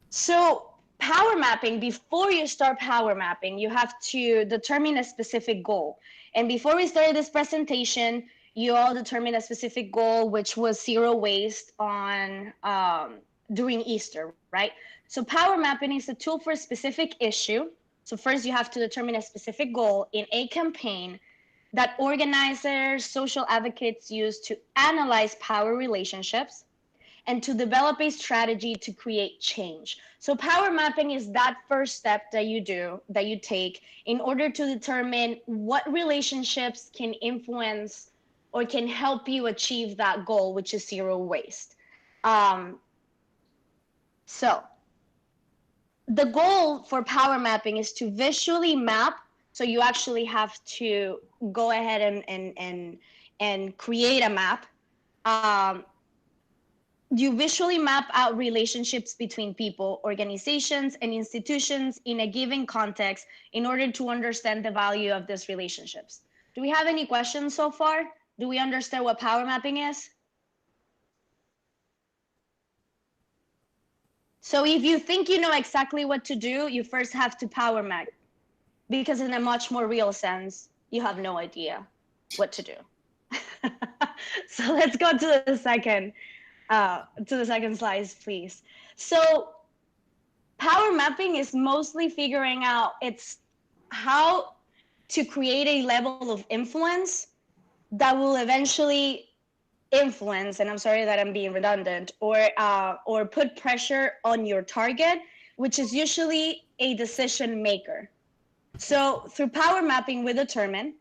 So power mapping, before you start power mapping, you have to determine a specific goal. And before we started this presentation, you all determined a specific goal, which was zero waste on during Easter, right? So power mapping is a tool for a specific issue. So first you have to determine a specific goal in a campaign that organizers, social advocates use to analyze power relationships and to develop a strategy to create change. So power mapping is that first step that you take in order to determine what relationships can influence or can help you achieve that goal, which is zero waste. So the goal for power mapping is to visually map. So you actually have to go ahead and create a map. You visually map out relationships between people, organizations, and institutions in a given context in order to understand the value of these relationships. Do we have any questions so far? Do we understand what power mapping is? So if you think you know exactly what to do, you first have to power map, because in a much more real sense, you have no idea what to do. So let's go to the second slide, please. So power mapping is mostly figuring out how to create a level of influence that will eventually influence, and I'm sorry that I'm being redundant, or put pressure on your target, which is usually a decision maker. So through power mapping, we determine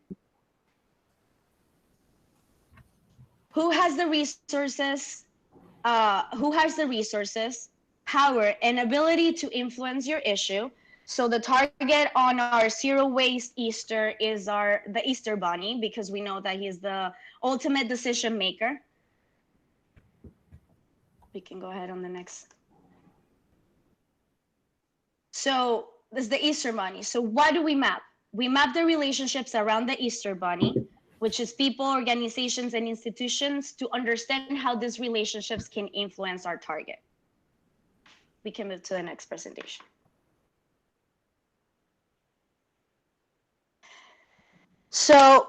who has the resources, power, and ability to influence your issue. So the target on our zero waste Easter is the Easter Bunny, because we know that he's the ultimate decision maker. We can go ahead on the next. So this is the Easter Bunny. So what do we map? We map the relationships around the Easter Bunny, which is people, organizations, and institutions, to understand how these relationships can influence our target. We can move to the next presentation. So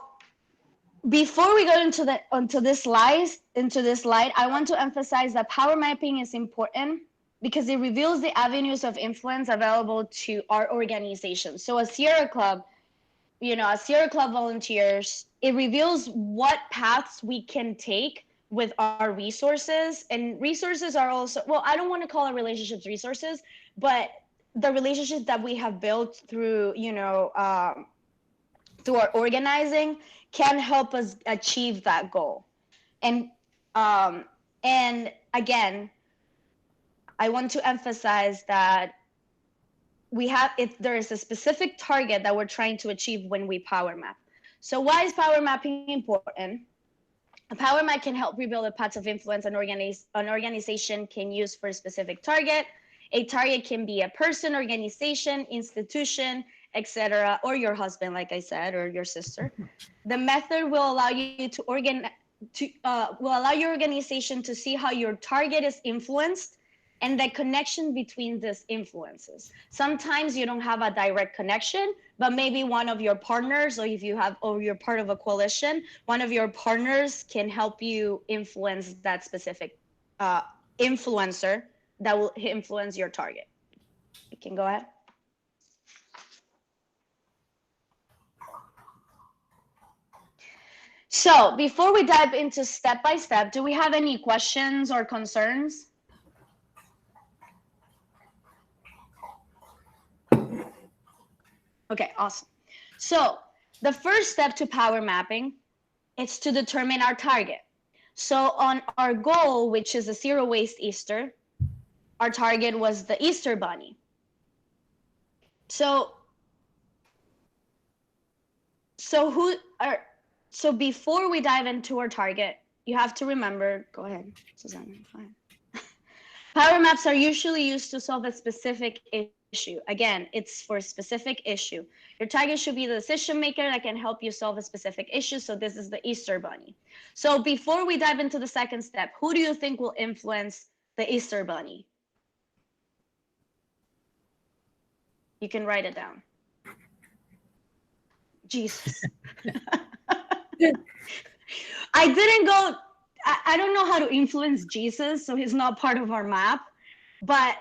before we go into this slide, I want to emphasize that power mapping is important because it reveals the avenues of influence available to our organization. So as Sierra Club, as Sierra Club volunteers, it reveals what paths we can take with our resources. And resources are also, well, I don't want to call our relationships resources, but the relationships that we have built through, through our organizing can help us achieve that goal. And again, I want to emphasize that if there is a specific target that we're trying to achieve when we power map. So why is power mapping important? A power map can help reveal the paths of influence an organization can use for a specific target. A target can be a person, organization, institution, etc., or your husband, like I said, or your sister. The method will allow you will allow your organization to see how your target is influenced and the connection between these influences. Sometimes you don't have a direct connection, but maybe one of your partners, or you're part of a coalition, one of your partners can help you influence that specific influencer that will influence your target. You can go ahead. So before we dive into step by step, do we have any questions or concerns? Okay, awesome. So the first step to power mapping It's to determine our target. So on our goal, which is a zero waste Easter, our target was the Easter Bunny. So before we dive into our target, you have to remember, go ahead, Susanna, fine. Power maps are usually used to solve a specific issue. Again, it's for a specific issue. Your target should be the decision maker that can help you solve a specific issue. So this is the Easter Bunny. So before we dive into the second step, who do you think will influence the Easter Bunny? You can write it down. Jesus. I didn't go, I don't know how to influence Jesus, so he's not part of our map. But,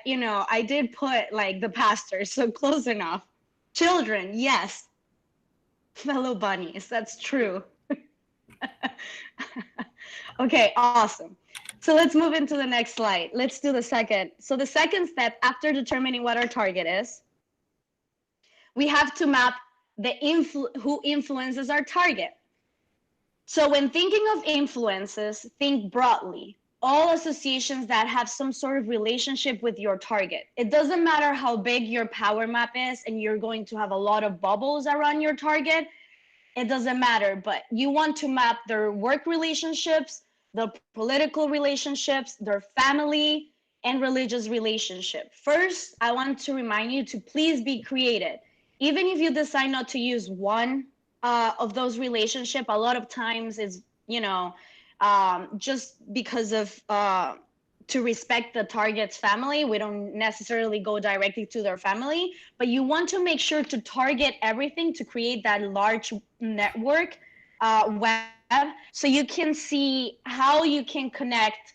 you know, I did put like the pastor, so close enough. Children, yes. Fellow bunnies, that's true. Okay, awesome. So let's move into the next slide. Let's do the second. So the second step, after determining what our target is, we have to map the who influences our target. So when thinking of influences, think broadly. All associations that have some sort of relationship with your target. It doesn't matter how big your power map is and you're going to have a lot of bubbles around your target. It doesn't matter, but you want to map their work relationships, the political relationships, their family, and religious relationship. First, I want to remind you to please be creative. Even if you decide not to use one of those relationships, a lot of times is, you know, just because of to respect the target's family, we don't necessarily go directly to their family, but you want to make sure to target everything to create that large network web, so you can see how you can connect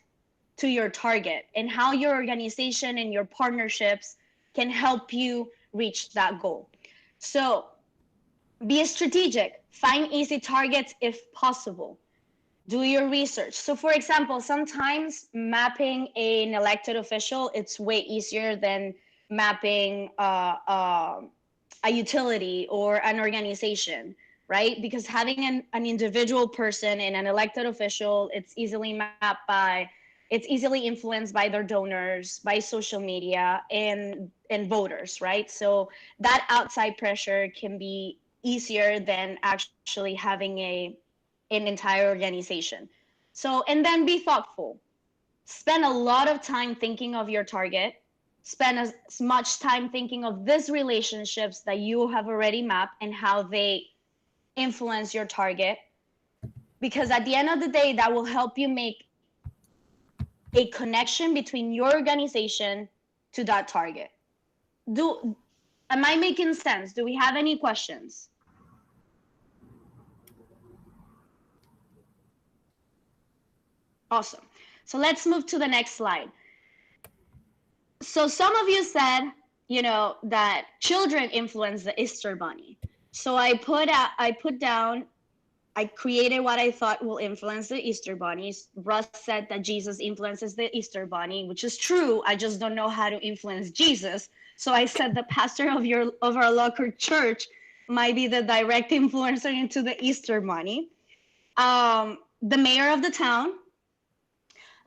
to your target and how your organization and your partnerships can help you reach that goal. So be strategic, find easy targets if possible. Do your research. So for example, sometimes mapping an elected official, it's way easier than mapping a utility or an organization, right? Because having an individual person and an elected official, it's easily mapped by, it's easily influenced by their donors, by social media, and voters, right? So that outside pressure can be easier than actually having an entire organization. So, and then be thoughtful. Spend a lot of time thinking of your target. Spend as much time thinking of these relationships that you have already mapped and how they influence your target. Because at the end of the day, that will help you make a connection between your organization to that target. Am I making sense? Do we have any questions? Awesome. So let's move to the next slide. So some of you said, you know, that children influence the Easter Bunny. So I created what I thought will influence the Easter bunnies. Russ said that Jesus influences the Easter Bunny, which is true. I just don't know how to influence Jesus. So I said the pastor of our local church might be the direct influencer into the Easter Bunny. The mayor of the town,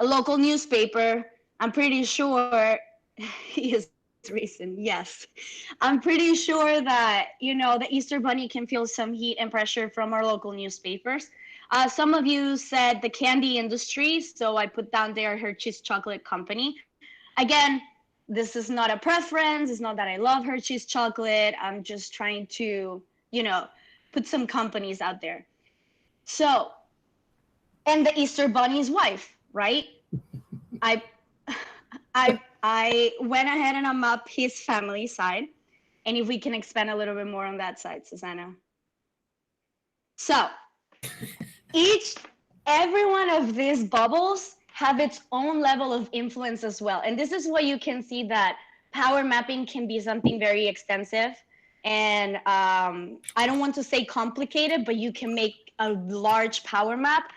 a local newspaper, I'm pretty sure he is reason, yes. I'm pretty sure that, you know, the Easter Bunny can feel some heat and pressure from our local newspapers. Some of you said the candy industry, so I put down there Hershey's Chocolate Company. Again, this is not a preference. It's not that I love Hershey's chocolate. I'm just trying to, you know, put some companies out there. So, and the Easter Bunny's wife, right? I went ahead and I mapped his family side. And if we can expand a little bit more on that side, Susanna. So every one of these bubbles have its own level of influence as well. And this is why you can see that power mapping can be something very extensive. And I don't want to say complicated, but you can make a large power map.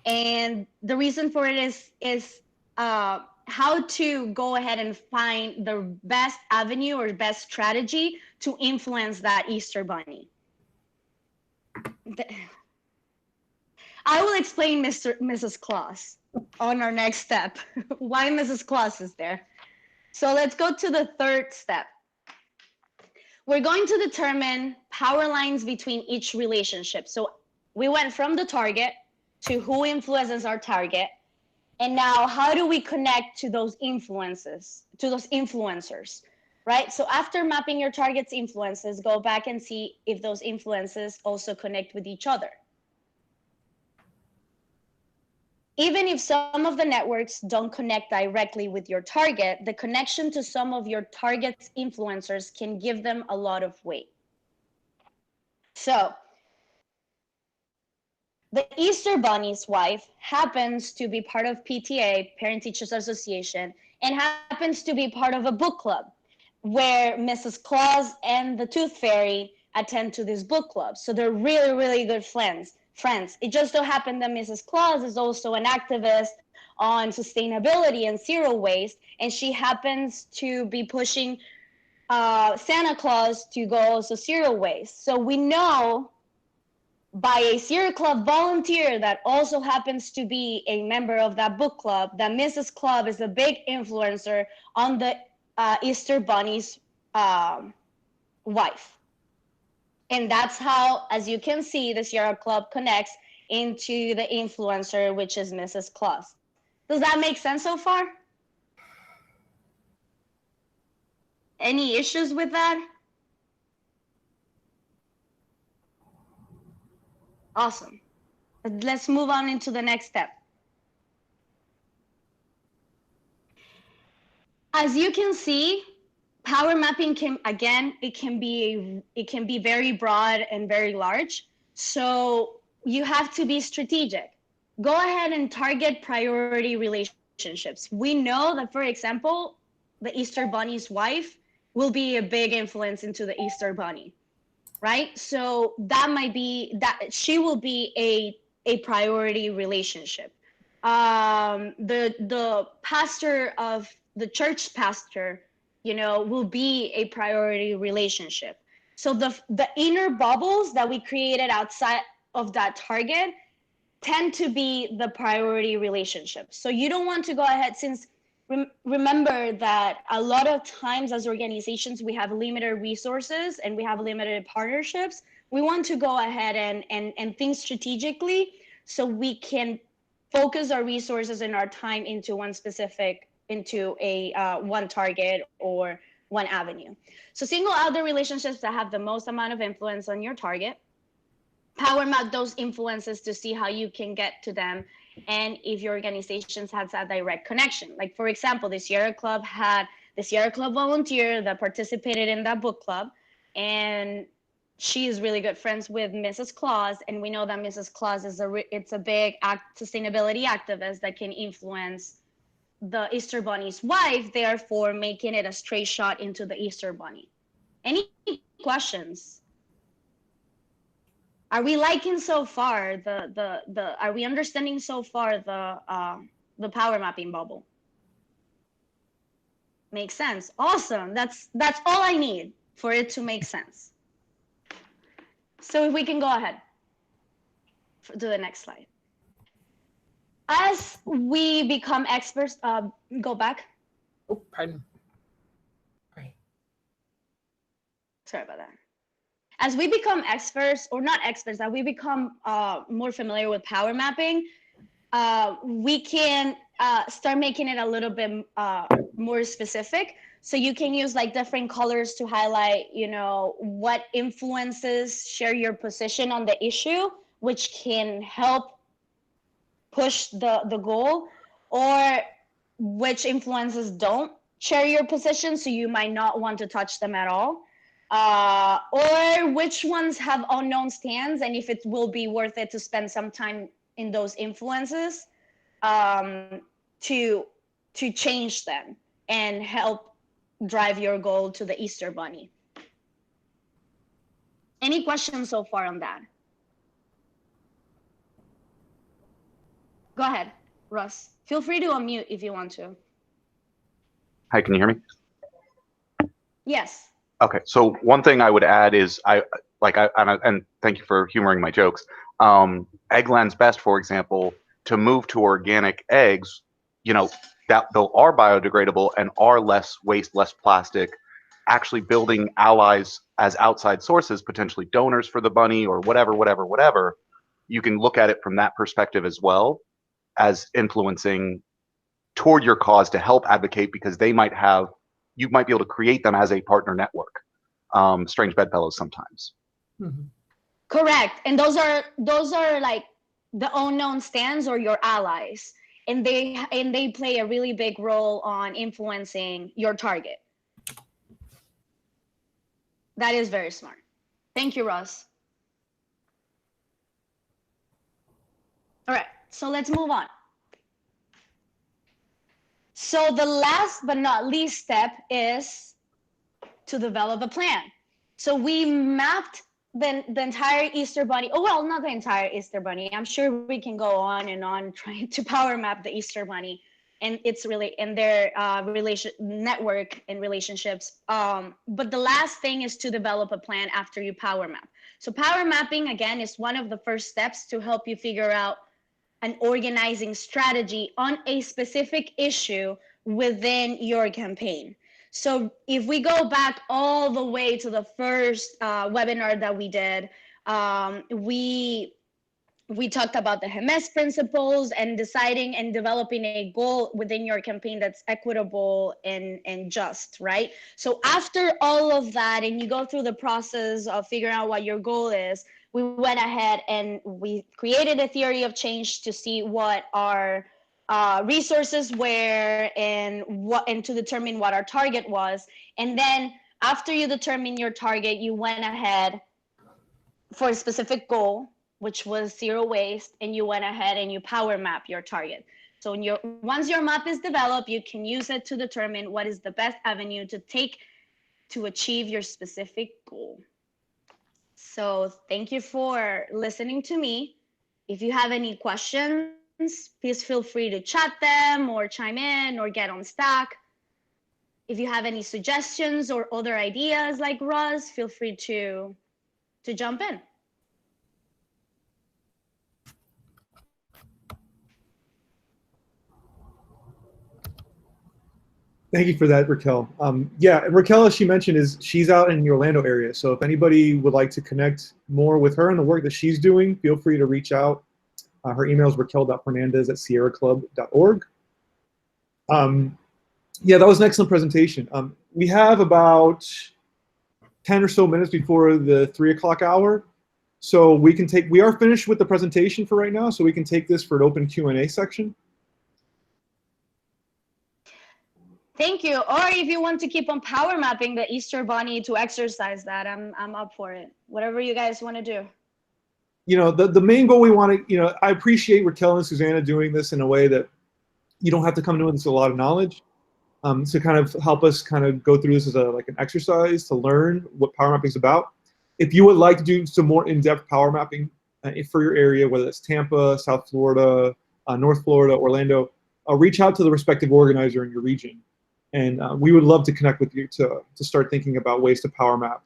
And the reason for it is how to go ahead and find the best avenue or best strategy to influence that Easter Bunny. I will explain Mrs. Claus on our next step. Why Mrs. Claus is there. So let's go to the third step. We're going to determine power lines between each relationship. So we went from the target to who influences our target. And now how do we connect to those influences, to those influencers, right? So after mapping your target's influences, go back and see if those influences also connect with each other. Even if some of the networks don't connect directly with your target, the connection to some of your target's influencers can give them a lot of weight. So the Easter Bunny's wife happens to be part of PTA, Parent Teachers Association, and happens to be part of a book club where Mrs. Claus and the Tooth Fairy attend to this book club. So they're really, really good friends. It just so happened that Mrs. Claus is also an activist on sustainability and zero waste, and she happens to be pushing Santa Claus to go also zero waste. So we know by a Sierra Club volunteer that also happens to be a member of that book club that Mrs. Club is a big influencer on the Easter Bunny's wife. And that's how, as you can see, the Sierra Club connects into the influencer, which is Mrs. Claus. Does that make sense so far? Any issues with that? Awesome. Let's move on into the next step. As you can see, power mapping can be very broad and very large. So you have to be strategic. Go ahead and target priority relationships. We know that, for example, the Easter Bunny's wife will be a big influence into the Easter Bunny, right? So that might be that she will be a priority relationship. The pastor of the church pastor, will be a priority relationship. So the inner bubbles that we created outside of that target tend to be the priority relationships. So you don't want to go ahead, since remember that a lot of times as organizations, we have limited resources and we have limited partnerships. We want to go ahead and think strategically so we can focus our resources and our time into one target or one avenue. So single out the relationships that have the most amount of influence on your target, power map those influences to see how you can get to them, and if your organizations has a direct connection. Like, for example, the Sierra Club had the Sierra Club volunteer that participated in that book club, and she is really good friends with Mrs. Claus, and we know that Mrs. Claus is a big sustainability activist that can influence the Easter Bunny's wife, therefore making it a straight shot into the Easter Bunny. Any questions? Are we liking so far are we understanding so far the power mapping bubble? Makes sense. Awesome. That's all I need for it to make sense. So if we can go ahead to the next slide. As we become experts, go back. Oh, pardon. Right. Sorry about that. As we become experts, or not experts, that we become more familiar with power mapping, we can start making it a little bit more specific. So you can use like different colors to highlight, what influences share your position on the issue, which can help push the goal, or which influences don't share your position, so you might not want to touch them at all. Or which ones have unknown stands, and if it will be worth it to spend some time in those influences to change them and help drive your goal to the Easter Bunny. Any questions so far on that? Go ahead, Russ. Feel free to unmute if you want to. Hi, can you hear me? Yes. Okay, so one thing I would add is and thank you for humoring my jokes. Eggland's Best, for example, to move to organic eggs, that they are biodegradable and are less waste, less plastic, actually building allies as outside sources, potentially donors for the bunny or whatever. You can look at it from that perspective as well as influencing toward your cause to help advocate, because you might be able to create them as a partner network. Strange bedfellows sometimes. Mm-hmm. Correct. And those are like the unknown stands or your allies. And they play a really big role on influencing your target. That is very smart. Thank you, Ross. All right, so let's move on. So the last but not least step is to develop a plan. So we mapped the entire Easter Bunny. Oh, well, not the entire Easter Bunny. I'm sure we can go on and on trying to power map the Easter Bunny and it's really in their network and relationships. But the last thing is to develop a plan after you power map. So power mapping, again, is one of the first steps to help you figure out an organizing strategy on a specific issue within your campaign. So if we go back all the way to the first webinar that we did, we talked about the Hermes principles and deciding and developing a goal within your campaign that's equitable and just, right? So after all of that, and you go through the process of figuring out what your goal is, we went ahead and we created a theory of change to see what our resources were and to determine what our target was. And then after you determine your target, you went ahead for a specific goal, which was zero waste, and you went ahead and you power map your target. So once your map is developed, you can use it to determine what is the best avenue to take to achieve your specific goal. So thank you for listening to me. If you have any questions, please feel free to chat them or chime in or get on Stack. If you have any suggestions or other ideas like Roz, feel free to jump in. Thank you for that, Raquel. Yeah, Raquel, as she mentioned, she's out in the Orlando area. So if anybody would like to connect more with her and the work that she's doing, feel free to reach out. Her email is raquel.fernandez@sierraclub.org. Yeah, that was an excellent presentation. We have about 10 or so minutes before the 3 o'clock hour. So we are finished with the presentation for right now, so we can take this for an open Q&A section. Thank you. Or if you want to keep on power mapping the Easter Bunny to exercise that, I'm up for it. Whatever you guys want to do. The main goal we want to, I appreciate Raquel and Susanna doing this in a way that you don't have to come to this with a lot of knowledge. To kind of help us kind of go through this as an exercise to learn what power mapping is about. If you would like to do some more in-depth power mapping for your area, whether it's Tampa, South Florida, North Florida, Orlando, reach out to the respective organizer in your region. And we would love to connect with you to start thinking about ways to power map.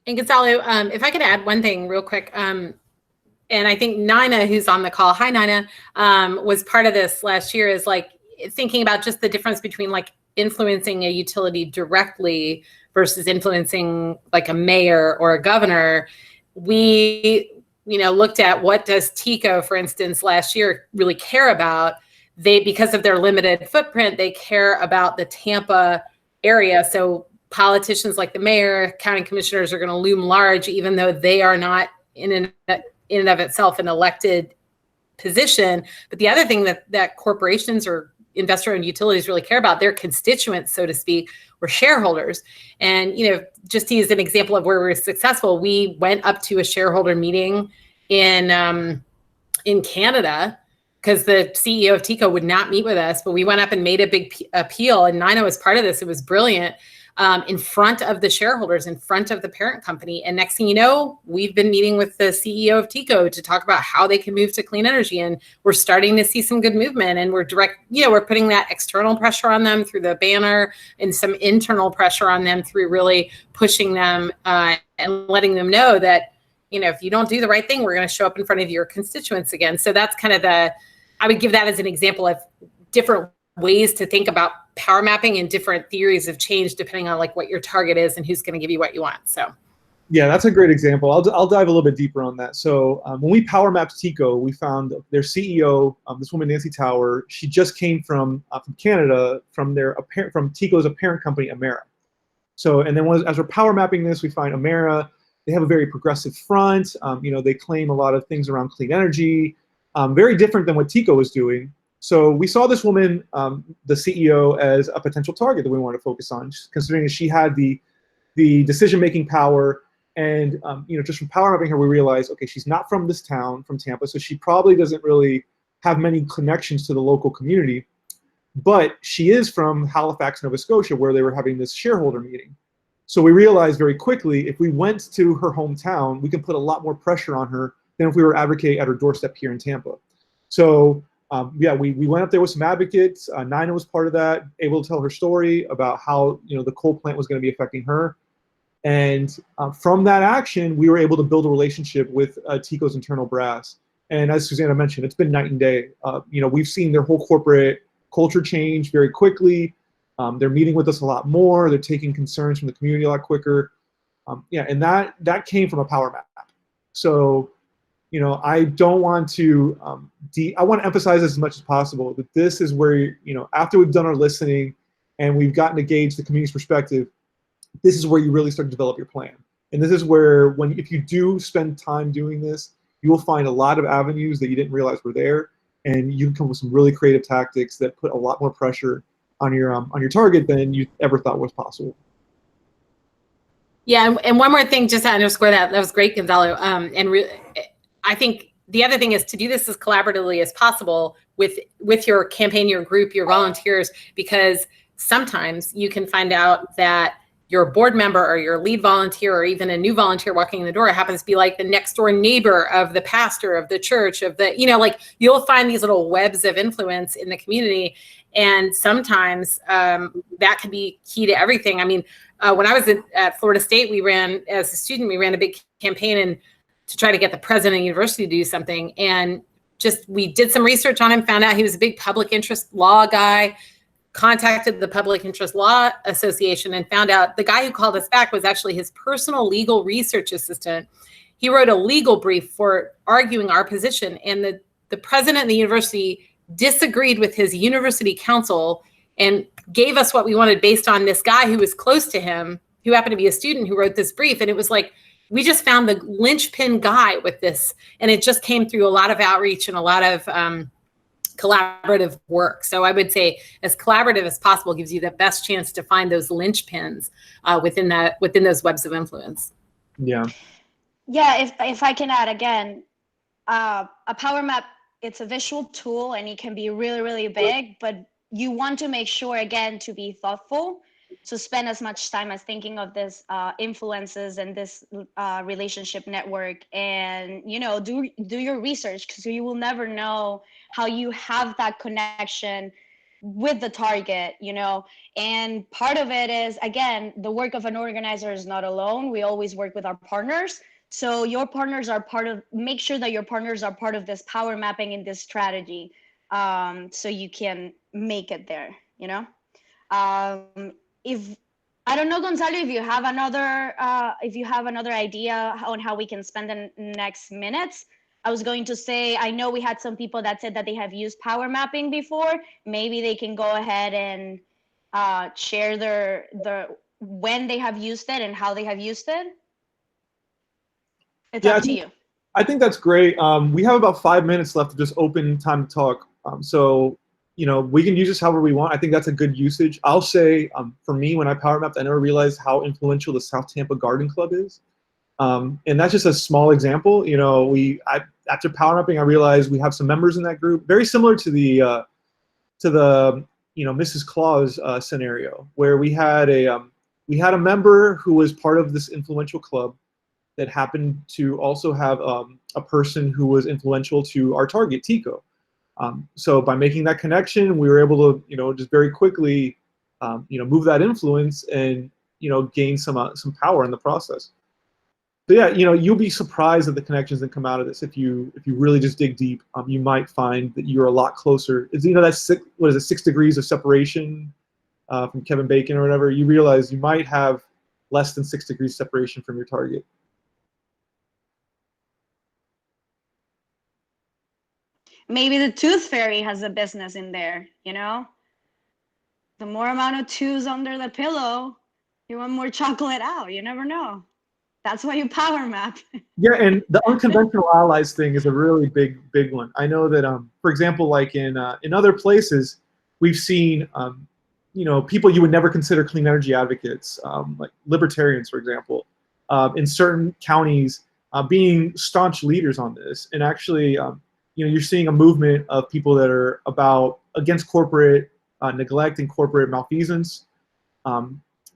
And Gonzalo, if I could add one thing real quick, and I think Nina, who's on the call, hi Nina, was part of this last year, is thinking about just the difference between influencing a utility directly versus influencing a mayor or a governor. We, looked at what does TECO, for instance, last year really care about. Because of their limited footprint, they care about the Tampa area. So politicians like the mayor, county commissioners are going to loom large, even though they are not in and of itself an elected position. But the other thing that corporations or investor-owned utilities really care about, their constituents, so to speak, were shareholders. And, just to use an example of where we were successful, we went up to a shareholder meeting in Canada, because the CEO of TECO would not meet with us, but we went up and made a big appeal, and Nina was part of this. It was brilliant, in front of the shareholders, in front of the parent company. And next thing you know, we've been meeting with the CEO of TECO to talk about how they can move to clean energy. And we're starting to see some good movement, and we're putting that external pressure on them through the banner and some internal pressure on them through really pushing them and letting them know that if you don't do the right thing, we're going to show up in front of your constituents again. So that's kind of I would give that as an example of different ways to think about power mapping and different theories of change depending on like what your target is and who's going to give you what you want. So yeah, that's a great example. I'll dive a little bit deeper on that. So when we power mapped TECO, we found their CEO, this woman Nancy Tower. She just came from Canada, from TECO's parent company, Emera. So, and then as we're power mapping this, we find Emera. They have a very progressive front. They claim a lot of things around clean energy, very different than what TECO was doing. So we saw this woman, the CEO, as a potential target that we wanted to focus on, considering that she had the decision-making power. And just from power mapping her, we realized, okay, she's not from this town, from Tampa, so she probably doesn't really have many connections to the local community. But she is from Halifax, Nova Scotia, where they were having this shareholder meeting. So we realized very quickly, if we went to her hometown, we can put a lot more pressure on her than if we were advocating at her doorstep here in Tampa. So yeah, we went up there with some advocates. Nina was part of that, able to tell her story about how the coal plant was going to be affecting her. And from that action, we were able to build a relationship with TECO's internal brass. And as Susanna mentioned, it's been night and day. We've seen their whole corporate culture change very quickly. They're meeting with us a lot more. They're taking concerns from the community a lot quicker. Yeah, and that came from a power map. So, I don't want to, I want to emphasize as much as possible that this is where, after we've done our listening and we've gotten to gauge the community's perspective, this is where you really start to develop your plan. And this is where, if you do spend time doing this, you will find a lot of avenues that you didn't realize were there, and you can come with some really creative tactics that put a lot more pressure on your target than you ever thought was possible. Yeah, and one more thing, just to underscore that was great, Gonzalo. I think the other thing is to do this as collaboratively as possible with your campaign, your group, your volunteers, because sometimes you can find out that your board member or your lead volunteer or even a new volunteer walking in the door happens to be like the next door neighbor of the pastor of the church of the, you'll find these little webs of influence in the community. And sometimes that can be key to everything. I mean, when I was at Florida State, as a student, we ran a big campaign to try to get the president of the university to do something. And we did some research on him, found out he was a big public interest law guy, contacted the Public Interest Law Association and found out the guy who called us back was actually his personal legal research assistant. He wrote a legal brief for arguing our position, and the president of the university disagreed with his university counsel and gave us what we wanted based on this guy who was close to him, who happened to be a student who wrote this brief. And it was like, we just found the linchpin guy with this, and it just came through a lot of outreach and a lot of collaborative work. So I would say as collaborative as possible gives you the best chance to find those linchpins within those webs of influence. Yeah. Yeah, if I can add again, a power map, it's a visual tool and it can be really, really big, but you want to make sure, again, to be thoughtful, to spend as much time as thinking of this influences and this relationship network, and do your research, because you will never know how you have that connection with the target, and part of it is, again, the work of an organizer is not alone. We always work with our partners. So your partners are make sure that your partners are part of this power mapping and this strategy, so you can make it there, If I don't know, Gonzalo, if you have another idea on how we can spend the next minutes. I was going to say, I know we had some people that said that they have used power mapping before. Maybe they can go ahead and share their when they have used it and how they have used it. It's up to you. I think that's great. We have about 5 minutes left of just open time to talk. So we can use this however we want. I think that's a good usage. I'll say, for me, when I power mapped, I never realized how influential the South Tampa Garden Club is. And that's just a small example. After power mapping, I realized we have some members in that group, very similar to the Mrs. Claus scenario, where we had a member who was part of this influential club that happened to also have a person who was influential to our target, TECO. So by making that connection, we were able to, just very quickly, move that influence and, gain some power in the process. So yeah, you'll be surprised at the connections that come out of this. If you really just dig deep, you might find that you're a lot closer. That's 6 degrees of separation from Kevin Bacon or whatever. You realize you might have less than 6 degrees separation from your target. Maybe the tooth fairy has a business in there, The more amount of twos under the pillow, you want more chocolate out. You never know. That's why you power map. Yeah, and the unconventional allies thing is a really big one. I know that, for example, like in other places, we've seen, people you would never consider clean energy advocates, like libertarians, for example, in certain counties, being staunch leaders on this. And actually, you're seeing a movement of people that are against corporate neglect and corporate malfeasance,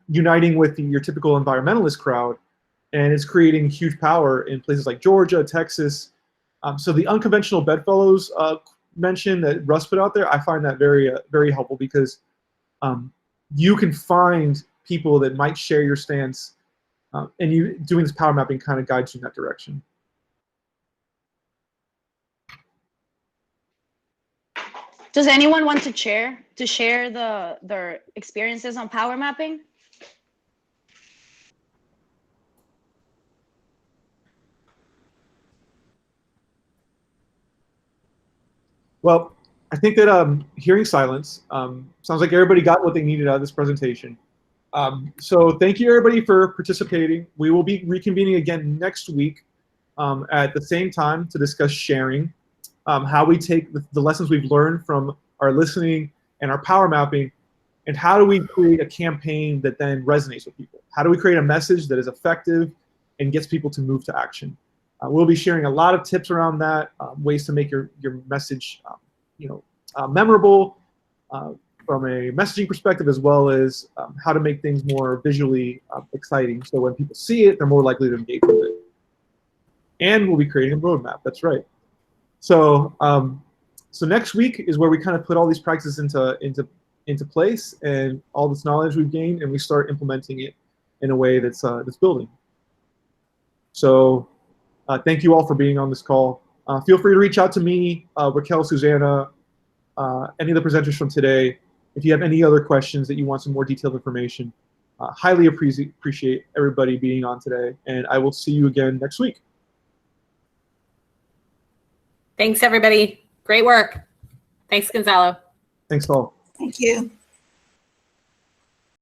uniting with your typical environmentalist crowd. And it's creating huge power in places like Georgia, Texas. So the unconventional bedfellows mention that Russ put out there, I find that very, very helpful because you can find people that might share your stance, and you doing this power mapping kind of guides you in that direction. Does anyone want to share their experiences on power mapping? Well, I think that hearing silence sounds like everybody got what they needed out of this presentation. So thank you, everybody, for participating. We will be reconvening again next week at the same time to discuss sharing, how we take the lessons we've learned from our listening and our power mapping, and how do we create a campaign that then resonates with people? How do we create a message that is effective and gets people to move to action? We'll be sharing a lot of tips around that, ways to make your message, memorable from a messaging perspective, as well as how to make things more visually exciting. So when people see it, they're more likely to engage with it. And we'll be creating a roadmap. That's right. So so next week is where we kind of put all these practices into place and all this knowledge we've gained, and we start implementing it in a way that's building. So. Thank you all for being on this call. Feel free to reach out to me, Raquel, Susanna, any of the presenters from today. If you have any other questions that you want some more detailed information, highly appreciate everybody being on today, and I will see you again next week. Thanks, everybody. Great work. Thanks, Gonzalo. Thanks all. Thank you.